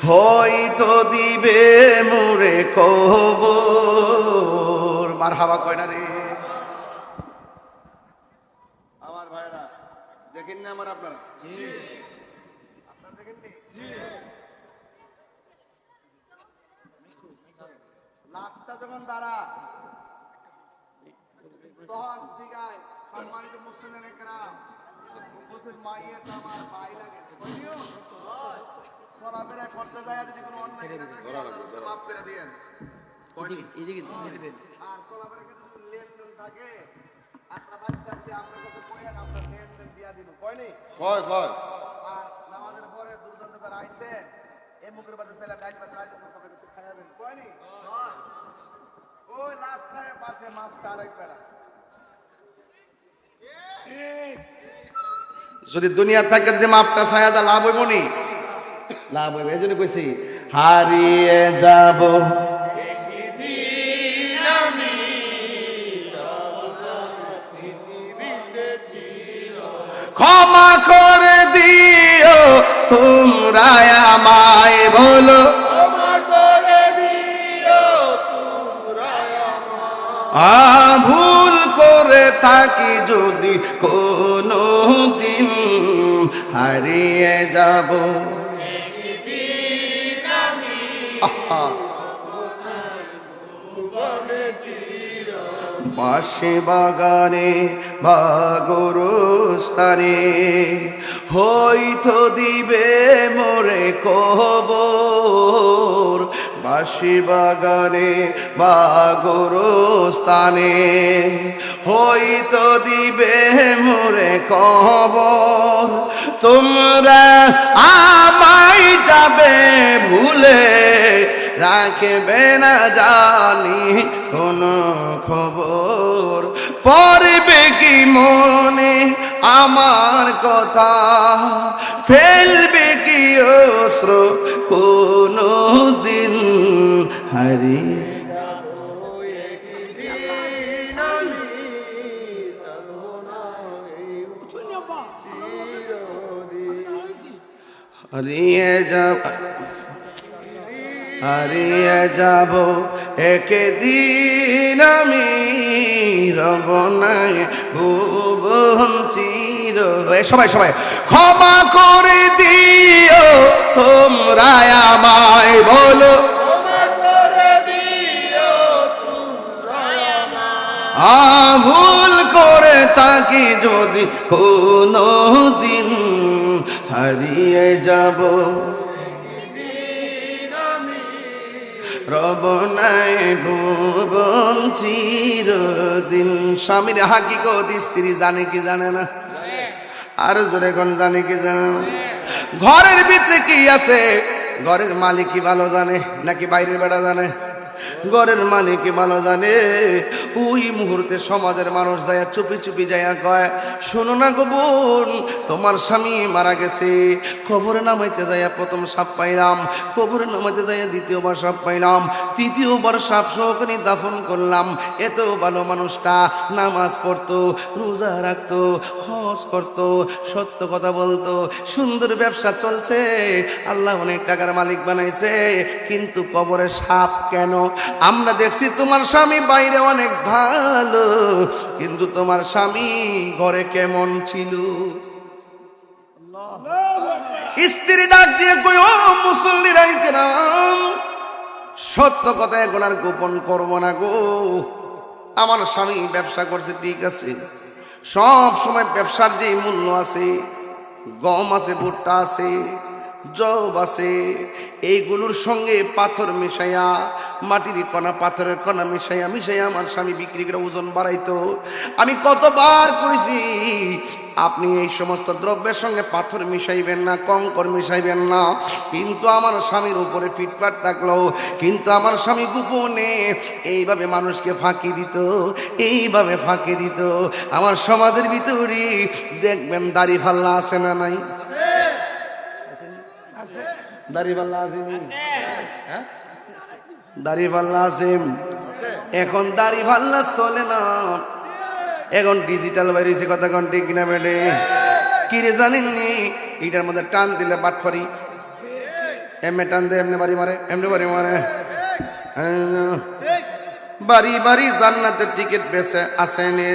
Speaker 1: হয়তো দিবে মুরে কবর। মারহাবা কয় না রে আমার ভাইরা? দেখেন না আমার আপনারা? আপনারা দেখেননি? লাশটা যখন দাঁড়া তখন দিগায় সম্মানিত মুসলিমের একরাম, মুসলিম মাইয়া তো আমার ভাই লাগে, বুঝিও চলাফেরা করতে যায় যদি কোনো অন্যায় করে থাকে আল্লাহ মাফ করে দেন। এদিকে দেন। আর চলাফেরা যদি লেনদেন থাকে আপনার বাচ্চা আছে আপনার কাছে কইয়া আমরা লেনদেন দিয়া দিব, কয়নি? কয়। আর নামাজের পরে দুর্দান্ত যারা আইছে এই মুখের বাড়ি ছেলে ডাইল বা রাইজ সবাই কিছু খাইয়া দেন, কয়নি? কয়। ওই রাস্তায় পাশে মাপ সারাই পেড়া যদি দুনিয়া থাকে যদি মাপটা ছায়া যা লাভ হইব নি? লাভ হইব। এই জন্য কইছি হারিয়ে যাব ক্ষমা করে দিও তোমরা যদি কোনো দিন হারিয়ে যাব, বাঁশি বাগানে বা গোরস্থানে হয়তো দিবে মোরে কবর, বাঁশি বাগানে বা গোরস্থানে হয়তো দিবে মোরে কবর। তোমরা আমায় যাবে ভুলে, রাখবে না জানি কোনো খবর। পড়বে কি মনে আমার কথা, ফেলবে কি অস্ত্র কোনো দিন হারিয়ে হারিয়ে যাব, হারিয়ে যাব একদিন আমি, রব নাই ভুবন চির। সবাই সবাই ক্ষমা করে দিও তোমরা আমায়, বলো ভুল করে তাকি যদি কোনো দিন হারিয়ে যাব, রব নাই ভুবন চিরদিন। স্বামীর হাকিকত স্ত্রী জানে কি জানে না? আর জোরে কোন জানে কি জানে না? ঘরের ভিতরে কি আছে ঘরের মালিক কি ভালো জানে নাকি বাইরের বেড়া জানে? ঘরের মালিক কি ভালো জানে। ওই মুহূর্তে সমাজের মানুষ যায় চুপি চুপি যায় কয়, শোনো না গো বোন, তোমার স্বামী মারা গেছে। কবরে নামাইতে যায় প্রথম সাপ পাইলাম, কবরে নামাইতে যায় দ্বিতীয়বার সাপ পাইলাম, তৃতীয়বার সাপ সহকারে দাফন করলাম। এত ভালো মানুষটা নামাজ পড়তো, রোজা রাখতো, হজ করতো, সত্য কথা বলতো, সুন্দর ব্যবসা চলছে, আল্লাহ অনেক টাকার মালিক বানাইছে, কিন্তু কবরে সাপ কেন? আমরা দেখছি তোমার স্বামী বাইরে অনেক ভালো, কিন্তু তোমার স্বামী ঘরে কেমন ছিল? স্ত্রী ডাক দিয়ে কই, ও মুসল্লিরাই কেরাম, সত্য কথা এখন আর গোপন করব না গো। আমার স্বামী ব্যবসা করছে ঠিক আছে, সব সময় ব্যবসার যে মূল্য আছে, গম আছে, ভুট্টা আছে, জব আছে, এইগুলোর সঙ্গে পাথর মিশাইয়া, মাটির কণা পাথরের কণা মিশাইয়া মিশাইয়া আমার স্বামী বিক্রি করে ওজন বাড়াইতো। আমি কতবার কইছি আপনি এই সমস্ত দ্রব্যের সঙ্গে পাথর মিশাইবেন না, কঙ্কর মিশাইবেন না, কিন্তু আমার স্বামীর উপরে ফিটফাট থাকলো। কিন্তু আমার স্বামী গোপনে এইভাবে মানুষকে ফাঁকি দিত, এইভাবে ফাঁকি দিত। আমার সমাজের ভিতরে দেখবেন দাড়ি ফাল্লা আছে না নাই? দাড়ি পাল্লা আছে, দাড়ি পাল্লা আছে। এখন দাড়ি পাল্লা চলে না, এখন ডিজিটাল বাইরেছে, কথা কোন ঠিক না বেডে? কি রে জানেননি, এটার মধ্যে টান দিলে বাটফারি, এমনি টান দে এমনি বাড়ি মারে, এমনি বাড়ি মারে। বাড়ি বাড়ি জান্নাতের টিকিট বেছে আসেনি,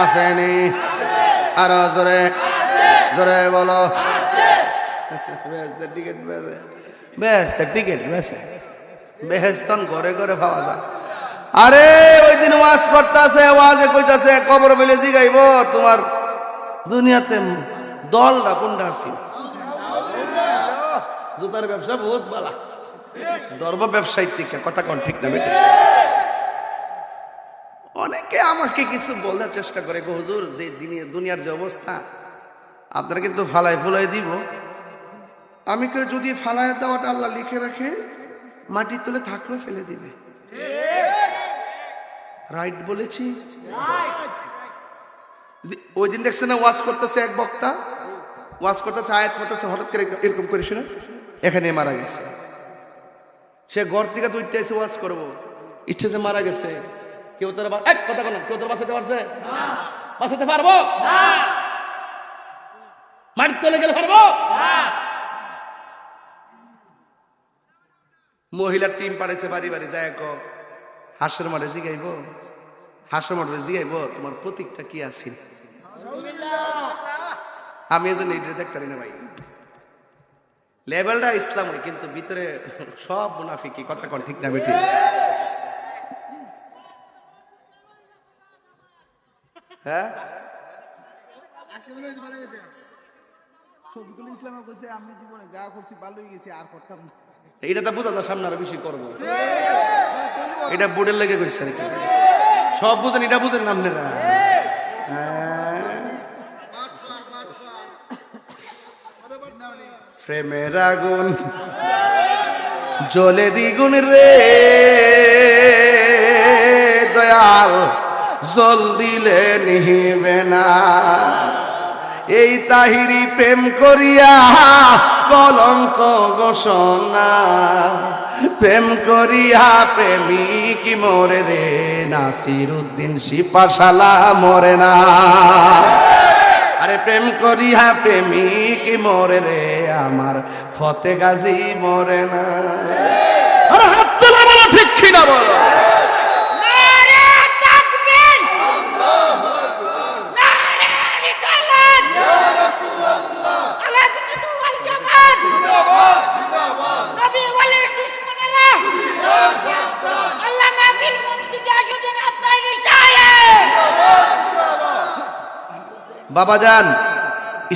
Speaker 1: আসেনি? আর জোরে জোরে বলো, টিকিট বেছে, বেছে টিকিট বেছে, বেহেস্তন ঘরে ঘরে পাওয়া যায়। আরে ওই দিন ওয়াজ করতেছে, ওয়াজে কইতাছে কবর বলে জিগাইব তোমার দুনিয়াতে দলটা কোনটা আছে? জুতার ব্যবসা বহুত বালা, ধর্ম ব্যবসায়িক থেকে, কথা কোন ঠিক না বেটা? অনেকে আমাকে কিছু বলার চেষ্টা করে, হুজুর যে দুনিয়ার যে অবস্থা, আপনারা কিন্তু ফালাই ফুলাই দিব। আমি কেউ যদি ফালাই দেওয়াটা আল্লাহ লিখে রাখে, মাটির তলে থাকলেও ফেলে দিবে। রাইট বলেছি? ওই দিন দেখছে না ওয়াজ করতেছে এক বক্তা, ওয়াজ করতেছে, আয়াত করতেছে, হঠাৎ করে এরকম করিস না, এখানে মারা গেছে। সে ঘর থেকে তো উঠতে এসে ওয়াজ করবো, ইচ্ছে সে মারা গেছে। কেউ তোর কথা বলেন, কেউ তোর বাঁচাতে পারছে? বাঁচাতে পারবো? মাটির তলে গেলে পারবো? মহিলার টিম পাঠাইছে বাড়ি বাড়ি যায়, হাঁসের মাঠে জিগাইব, হাসর মাঠে জিগাইব তোমার প্রতীকটা কি আছে? আমি এজন্য এটা দেখতে পারি না ভাই। লেভেলটা ইসলাম কিন্তু ভিতরে সব মুনাফিকি, কথা কোন ঠিক না বেটি? হ্যাঁ এটা তো বোঝা যায়, সামনে আরো বেশি করবো, এটা বোর্ডের লেগে গেছে আর কি। সব বুঝেন, এটা বুঝেন না আপনারা? প্রেমের আগুন জ্বলে দ্বিগুণ রে দয়াল, জল দিলে নিহিবে না। এই তাহিরি প্রেম করিয়া কলঙ্ক ঘোষণা, প্রেম করিয়া প্রেমিক মরে রে, নাসির উদ্দিন সিপাশালা মরে না। আরে প্রেম করিয়া প্রেমিক মরে রে, আমার ফতে গাজী মরে না। আরে হাত তোলা বলো, ঠিক কিনা বলো? বাবা যান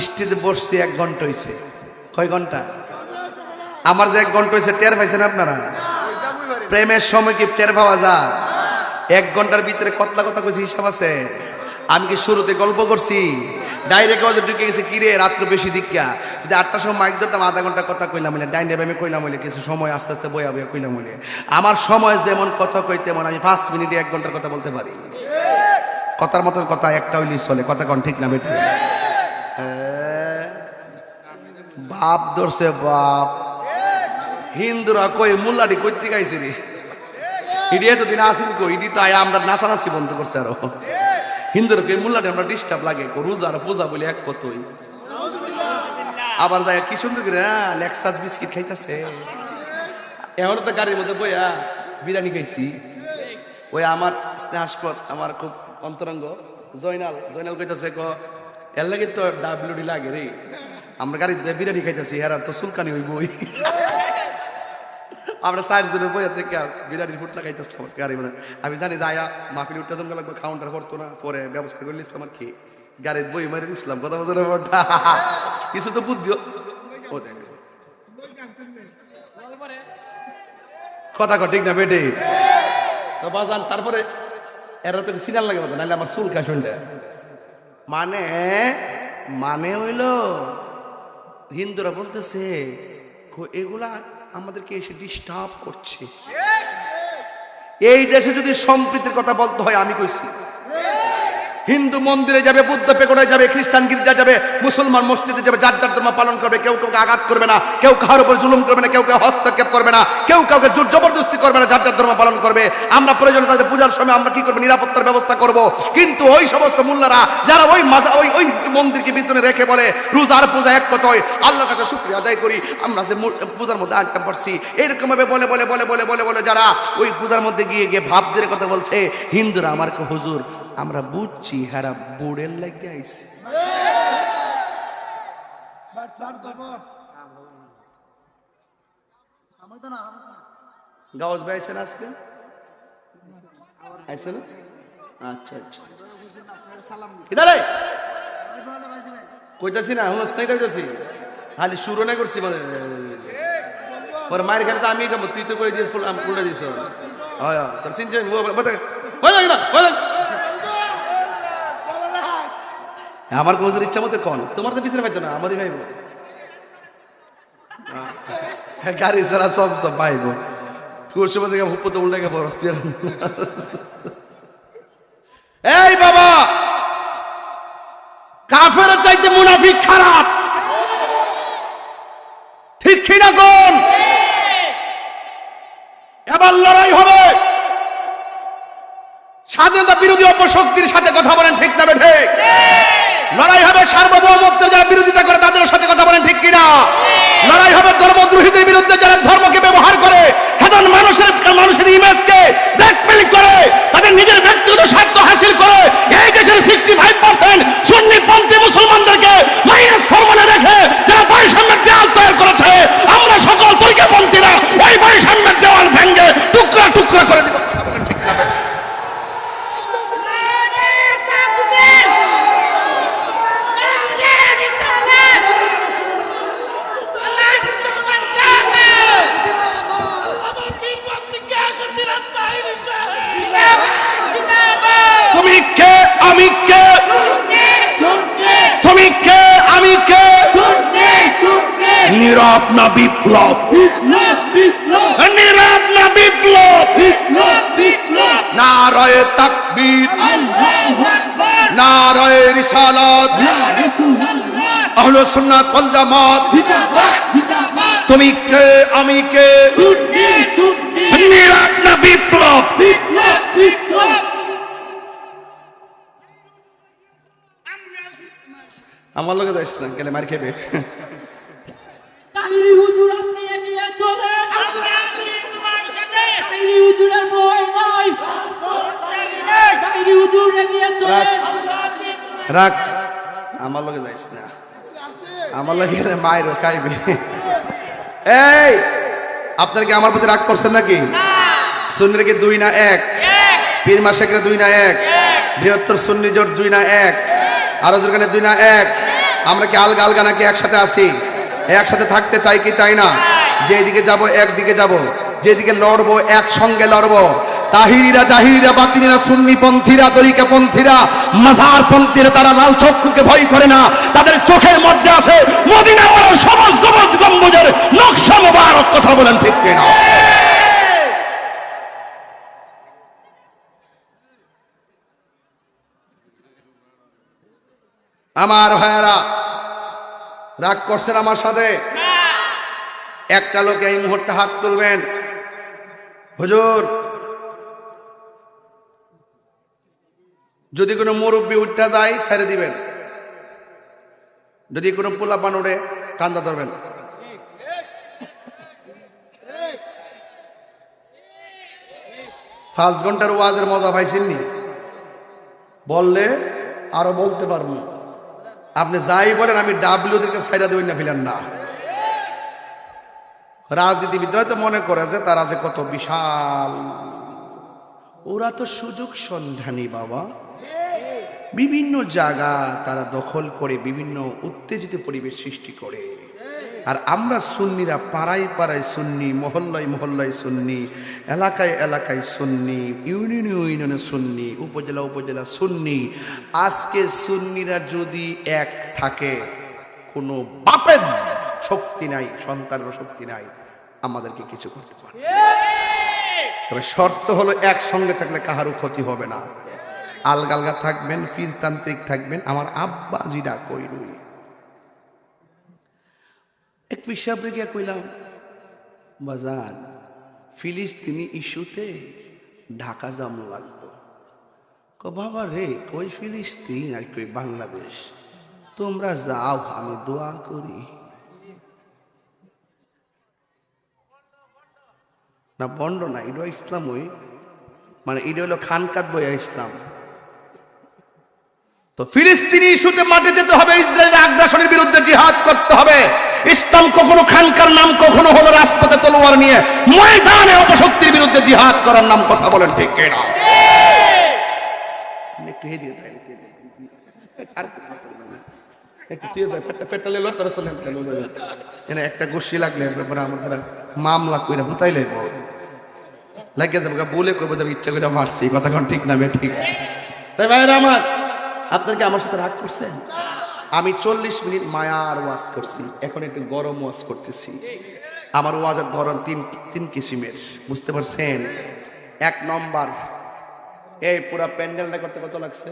Speaker 1: স্টেজে বসছি 1 ঘন্টা হয়েছে। কয় ঘন্টা? আমার যে 1 ঘন্টা হয়েছে, টের পাইছেন আপনারা? প্রেমের সময় কি টের পাওয়া যায়? 1 ঘন্টার ভিতরে কতলা কথা কইছি হিসাব আছে? আমি কি শুরুতে গল্প করছি? ডাইরেক্ট ঢুকে গেছে, কিরে রাত্র বেশি দীক্ষা, যদি 8টার সময় মাইক ধরতাম আধা ঘন্টা কথা কইলাম বলে, ডাইনে আমি কইলাম বলে, কিছু সময় আস্তে আস্তে বইয়া বইয়া কইলাম বলে। আমার সময় যেমন কথা কইতে তেমন আমি 5 মিনিটে 1 ঘন্টার কথা বলতে পারি। কথার মতন কথা একটা হইলেই চলে, কথা কোন ঠিক না বেটি? বাপ ধরছে বাপ। হিন্দুরা কই মুল্লাডি কইতে গাইছে রে, ইডি এতদিন আসিন কই, ইডি তো আমরা নাচানাচি বন্ধ করছে। আরো হিন্দুরা কই মুল্লাডি আমরা ডিস্টার্ব লাগে, রোজা আর পূজা বলে এক কতই। আবার যায় কি সুন্দর করে লেক্সাস বিস্কিট খাইতেছে। এখন তো গাড়ির মধ্যে বইয়া বিরিয়ানি খাইছি। ওই আমার স্নেহাস্পদ, আমার খুব অন্তরঙ্গ জয়নাল কইতাছে, এর লাগে তো ডাব্লিউডি লাগে রে, আমরা গাড়ি বিরিয়ানি খাইতেছি, এরা তো সুলকানি হইবই। আমরা 4 জনের বইয়া থেকে বিরিয়ানির ফুটলা খাইতেছিলাম গাড়ি মানে। আমি জানি যাইয়া মাহফিল উঠতে জমা লাগবে, কাউন্টার করতো না, পরে ব্যবস্থা করে নিয়েছিলাম আর কি, গাড়ির বই মারি দিচ্ছিলাম। কথা বলতে কিছু তো বুদ্ধিও কথা ঠিক না বেটে? বাজান তারপরে এরা তো সিনার লাগে মতো, নাহলে আমার চুল কা শুনলে মানে হইল হিন্দুরা বলতেছে এগুলা আমাদেরকে এসে ডিস্টার্ব করছে। এই দেশে যদি সম্প্রীতির কথা বলতে হয়, আমি কইছি হিন্দু মন্দিরে যাবে, বুদ্ধ পেগোডায় যাবে, খ্রিস্টান গির্জা যাবে, মুসলমান মসজিদে যাবে, যার যার ধর্ম পালন করবে, কেউ কাউকে আঘাত করবে না, কেউ কারোর উপর জুলুম করবে না, কেউ হস্তক্ষেপ করবে না, কেউ কাউকে জোর জবরদস্তি করবে না, যার যার ধর্ম পালন করবে। আমরা প্রয়োজনে তাদের পূজার সময় আমরা কি করবো, নিরাপত্তার ব্যবস্থা করব। কিন্তু ওই সমস্ত মোল্লারা যারা ওই মন্দিরকে পিছনে রেখে বলে রোজার পূজা এক কথায়, আল্লাহর কাছে শুকরিয়া আদায় করি আমরা যে পূজার মধ্যে আটকাম পারছি, এরকম ভাবে বলে বলে বলে বলে বলে বলে যারা ওই পূজার মধ্যে গিয়ে গিয়ে ভাব দিয়ে কথা বলছে, হিন্দুরা আমার হুজুর আমরা বুঝছি হারা বুড়ের লাগে আইছে। গাওয়াজ ভাই আছেন আজকে? আইছেন? আচ্ছা আচ্ছা, ইদারে কইতাছি না, হুনস নাই কইতাছি, খালি শুরু না করছি মানে পরে মায়ের খেলে তো আমি খাবো, তুই তো করে দিয়েছ, আমি পুরো দিয়েছ। হয় তোর চিন্তা আমার কোজের ইচ্ছা মতো কন, তোমার তো পিছনে পাইতো না, আমারই ভাইব গাড়ি ছাড়া সব পাইব। এই বাবা, কাফের চাইতে মুনাফিক খারাপ, ঠিক কিনা কোন? এবার লড়াই হবে, স্বাধীনতা বিরোধী অপশক্তির সাথে কথা বলেন, ঠিক না বেঠে? লড়াই হবে সার্বভৌমত্বের যারা বিরোধিতা করে তাদের সাথে কথা বলেন, ঠিক কিনা? লড়াই হবে ধর্মদ্রোহীদের বিরুদ্ধে যারা ধর্মকে ব্যবহার করে
Speaker 2: সাধারণ মানুষের ইমেজকে ব্ল্যাকমেল করে তাদের নিজের ব্যক্তিগত স্বার্থ হাসিল করে এই দেশের 65% সুন্নিপন্থী মুসলমানদেরকে মাইনাস ফরমানে রেখে যারা বৈষম্যের দেওয়াল তৈরি করেছে, আমরা সকল তরিকাপন্থীরা ওই বৈষম্যের দেওয়াল ভেঙে টুকরা টুকরা করে দিব। তুমি কে আমি কে, তুমি কে আমি কে, নীরব না বিপ্লব, নীরব না বিপ্লব, নারায়ে তাকবীর, নারায়ে রিসালাত, আহলে সুন্নাত ওয়াল জামাত। তুমি কে আমি কে, নীরব না বিপ্লব। আমার লগে যাইস না, গেলে মার খেবে।
Speaker 3: তাইরি হুজুর আপনি এগিয়ে চলেন, আমরা আছি তোমার সাথে। তাইরি হুজুরের ভয় নাই, তাইরি হুজুর এগিয়ে চলেন।
Speaker 1: রাখ, আমার লগে যাইস না, আমার লগে গেলে মায়ের খাইবে। এই আপনার কি আমার প্রতি রাগ করছেন নাকি? সুন্নির কি 2 না 1? পীর মাশায়েখরা 2 না 1? বৃহত্তর সুন্নি জোট 2 না 1? আরো জোরখানে 2 না 1? আমরা কি আলগা আলগা নাকি একসাথে আছি? একসাথে থাকতে চাই কি চাই না? যেদিকে যাব একদিকে যাব, যেদিকে লড়বো একসঙ্গে লড়বো। তাহিরিরা জাহিরিরা বাতিনিরা সুন্নিপন্থীরা তরিকাপন্থীরা মাজারপন্থীরা তারা লাল চক্ষুকে ভয় করে না, তাদের চোখের মধ্যে আছে মদিনা ওয়ালার সবুজ গম্বুজের নকশা মোবারক। কথা বলেন ঠিক কিনা? আমার ভাইয়েরা রাগ করছেন আমার সাথে? একটা লোক এই মুহূর্তে হাত তুলবেন, হুজুর যদি কোনো মুরব্বী উঠটা যায় ছেড়ে দিবেন, যদি কোনো পোলাপান উঠে কান্দা ধরবেন। পাঁচ ঘন্টার ওয়াজের মজা পাইছেননি? বললে আরো বলতে পারবো। আপনি যাই বলেন, আমি ডাব্লিউদেরকে ছাইরা দেবেন না, ফিলেন না। রাজনীতিবিদরা তো মনে করে যে তারা যে কত বিশাল, ওরা তো সুযোগ সন্ধানী বাবা। বিভিন্ন জায়গা তারা দখল করে বিভিন্ন উত্তেজিত পরিবেশ সৃষ্টি করে। আর আমরা সুন্নিরা পাড়ায় পাড়ায় সুন্নি, মহল্লায় মহল্লায় সুন্নি, এলাকায় এলাকায় সুন্নি, ইউনিয়নে ইউনিয়নে সুন্নি, উপজেলা উপজেলা সুন্নি। আজকে সুন্নিরা যদি এক থাকে, কোনো বাপের শক্তি নাই, সন্তানের শক্তি নাই আমাদেরকে কিছু করতে পারে। তবে শর্ত হলো একসঙ্গে থাকলে কাহারও ক্ষতি হবে না। আলগা আলগা থাকবেন, ফিরতান্ত্রিক থাকবেন, আমার আব্বা জিরা কই রই। এক পিসাব গিয়া কইলাম, বাজান ফিলিস্তিনি ইস্যুতে ঢাকা জাম লাগবো। বাবা রে, কই ফিলিস্তিন আর কই বাংলাদেশ, তোমরা যাও, আমি দোয়া করি। না বন্ড না, এটা ইসলাম, ওই মানে এটা হলো খানকাত বইয়া ইসলাম। তো ফিলিস্তিনি ইস্যুতে মাঠে যেতে হবে, ইসরায়েলের আগ্রাসনের বিরুদ্ধে জিহাদ করতে হবে। ইসলাম কখনো খানকার নাম, কখনো হলো রাজপথে তলোয়ার নিয়ে ময়দানে অপশক্তির বিরুদ্ধে জিহাদ করার নাম। কথা বলেন ঠিক কিনা? একটু হে দিয়ে একটা গোষ্ঠী লাগলে আমার মামলা করে হুতাই লাগবো, লাগিয়ে যাবো বলে করবো যাবো, ইচ্ছা করে মারছি। কথা কোন ঠিক না? ঠিক। তাই ভাইরা আমার, আপনার কি আমার সাথে রাগ করছেন? আমি 40 মিনিট মায়ার ওয়াজ করছি, এখন একটু গরম ওয়াজ করতেছি। আমার ওয়াজের ধরন তিন কিসিমের, বুঝতে পারছেন? 1 নম্বর, এই পুরা প্যান্ডেলটা করতে কত লাগছে?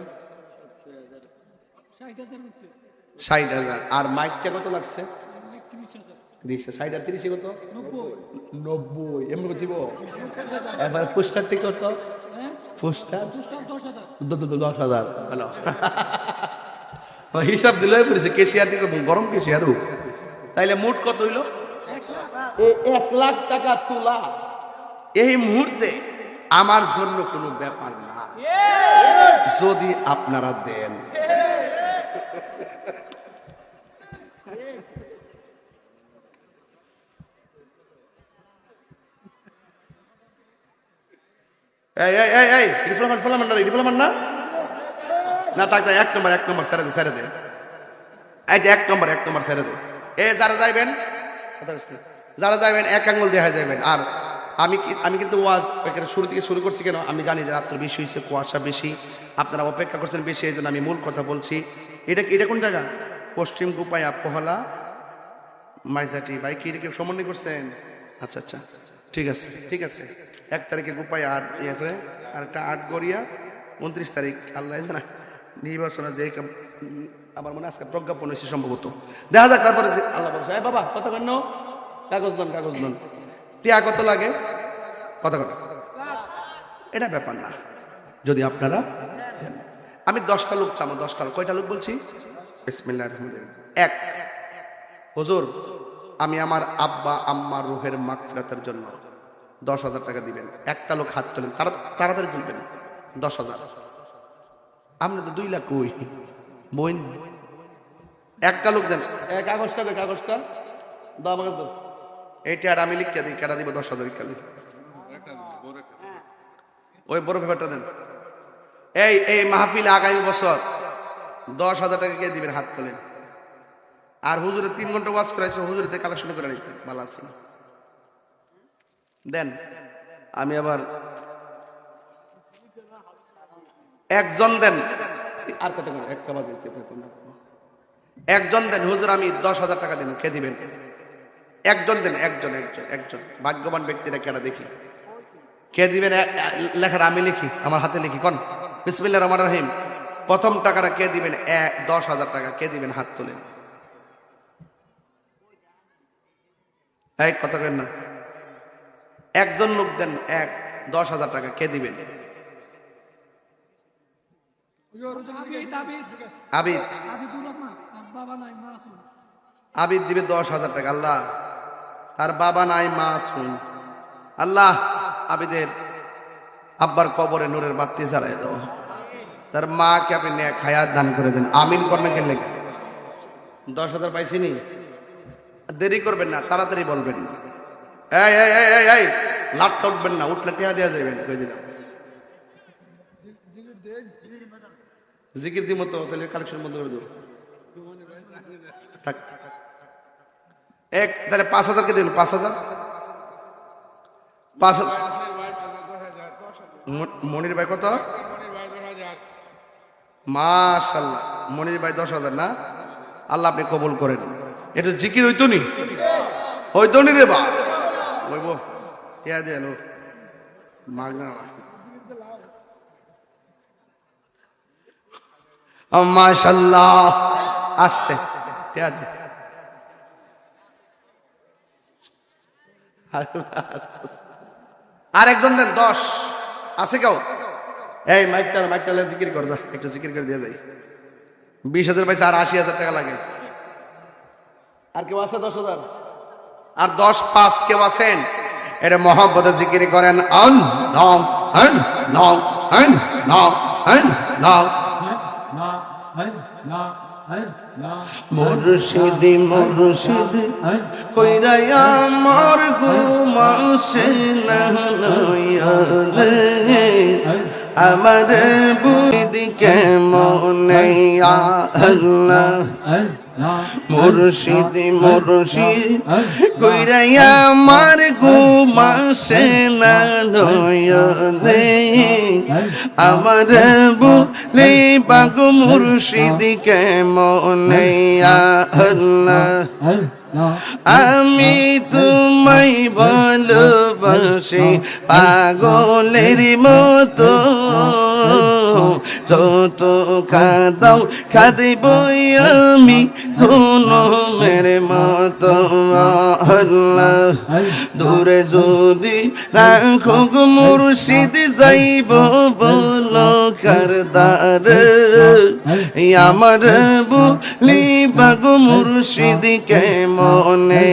Speaker 1: 60,000। আর মাইকটা কত লাগছে? 30,000। 60 আর 30 কত? 90। এমন দিব। এবার পোস্টার থেকে কত? পোস্টার 10,000। হ্যালো, হিসাব দিলে পড়েছে কেশিয়ার দিকে, গরম কেশিয়ারও। তাইলে মোট কত হইল? 1 লাখ টাকা তোলা। এই মুহূর্তে আমার জন্য কোনো ব্যাপার না, যদি আপনারা দেন। এই এই এই এই ডিপ্লোমা না থাক, এক নম্বর ছেড়ে দে এইটা এক নম্বর ছেড়ে দে। যারা যাইবেন এক আঙ্গুল দেখা যাবেন। আর আমি কিন্তু ওয়াজ শুরু থেকে শুরু করছি কেন, আমি জানি যে রাত্র বেশি হয়েছে, কুয়াশা বেশি, আপনারা অপেক্ষা করছেন বেশি, এই জন্য আমি মূল কথা বলছি। এটা কোন জায়গা? পশ্চিম কুপায়া পহলা মাইজাটি। ভাই কি এটাকে সমন্বয় করছেন? আচ্ছা আচ্ছা, ঠিক আছে ঠিক আছে। 1 তারিখে গুপাই, আর একটা 8 গড়িয়া, 29 তারিখ আল্লাহ জানা নির্বাচনে যে আমার মনে আজকে প্রজ্ঞাপন হয়েছে সম্ভবত, দেখা যাক। তারপরে যে আল্লাহ বলছে, বাবা কত কেন কাগজ দন টিয়া কত লাগে, কত এটা ব্যাপার না, যদি আপনারা। আমি 10টা লোক চামো, 10টা লোক। কয়টা লোক বলছি? বিসমিল্লাহির রহমানির রহিম। 1, হুজুর আমি আমার আব্বা আম্মার রুহের মাগফিরাতের জন্য 10,000 টাকা দিবেন। একটা লোক হাত তোলেন, তাড়াতাড়ি তুলবেন। 10,000। আপনি তো 2 লাখ কই বইন। একটা লোক দেন। কাগজটা দাও আমাকে দাও। এইটা আর আমি লিখে দিই, কেটা দিব 10,000 কালি। ওই বড় পেপারটা দেন। এই মাহফিলে আগামী বছর 10,000 টাকা কে দিবেন? হাত তোলেন। আর হুজুরে 3 ঘন্টা ওয়াজ করাইছে, হুজুরেতে কালেকশন করে নিতে ভালো আছে, দেন। আমি আবার একজন দেন। আর কত করে? একটা বাজে একজন দেন। হুজুর আমি 10,000 টাকা দেন, কে দিবেন? একজন দেন, একজন। ভাগ্যবান ব্যক্তিরা কেনা দেখি কে দিবেন। লেখাটা আমি লিখি, আমার হাতে লিখি। কোন? বিসমিল্লাহির রহমানির রহিম। প্রথম টাকাটা কে দিবেন? 10,000 টাকা কে দিবেন? হাত তোলেন। কত কেন না? একজন লোক দেন, 10,000 টাকা কে দিবেন? আবিদ দিবে 10,000 টাকা। আল্লাহ, তার বাবা নাই, মা শুন। আল্লাহ আবিদের আব্বার কবরে নূরের বাতি জ্বালায় দাও, তার মাকে আপনি নেক হায়াত দান করে দেন। আমিন করনা কে লেগে 10,000 পাইছি নি? দেরি করবেন না, তাড়াতাড়ি বলবেন। এই লাটটা উঠবেন না, উঠলে টেহা দেওয়া যাবেন। কই দিলাম জিকির দি মতো, তাহলে কালেকশন বন্ধ করে দেবো। তাহলে 5,000 কে দিন। 5,000 মনির ভাই কত? মাশাআল্লাহ, মনির ভাই 10,000 না? আল্লাহ আপনি কবুল করেন। এটা জিকির হইতো নি? হইতো নি রে বা হইব। টিয়া দিয়ে এলো মাগনা। মাশাআল্লাহ, আস্তে টিয়া দে। আর একজন দেন 10 আছে কেউ? এই মাইকটা জিকির কর, যা একটু জিকির করে দিয়ে যাই। 20,000 পয়সা, আর 80,000 টাকা লাগে। আর কেউ আছে 10,000? আর 10 5 কেউ আছেন? এটা মহব্বতে জিকির করেন। আন নাও আন নাও আন নাও আন নাও মুর্শিদি মুর্শিদি কইরা আমার ঘুমাসে না নয়নে, আমার বুদিকে মনে আল্লাহ। মুর্শিদি মুর্শিদ কইরা আমার ঘুমাসে না নয়নে, আমার বলে বাগ মুর্শিদিকে মনে আল্লাহ। আমি তোমায় ভালোবাসি পাগলের মতো, যত কাঁদাও কাঁদিব আমি জনমের মতো আল্লাহ। দূরে যদি রাখো গো মুর্শিদ যাইব বলো কারদার, আমার বলি বাগ মুর্শিদকে মনে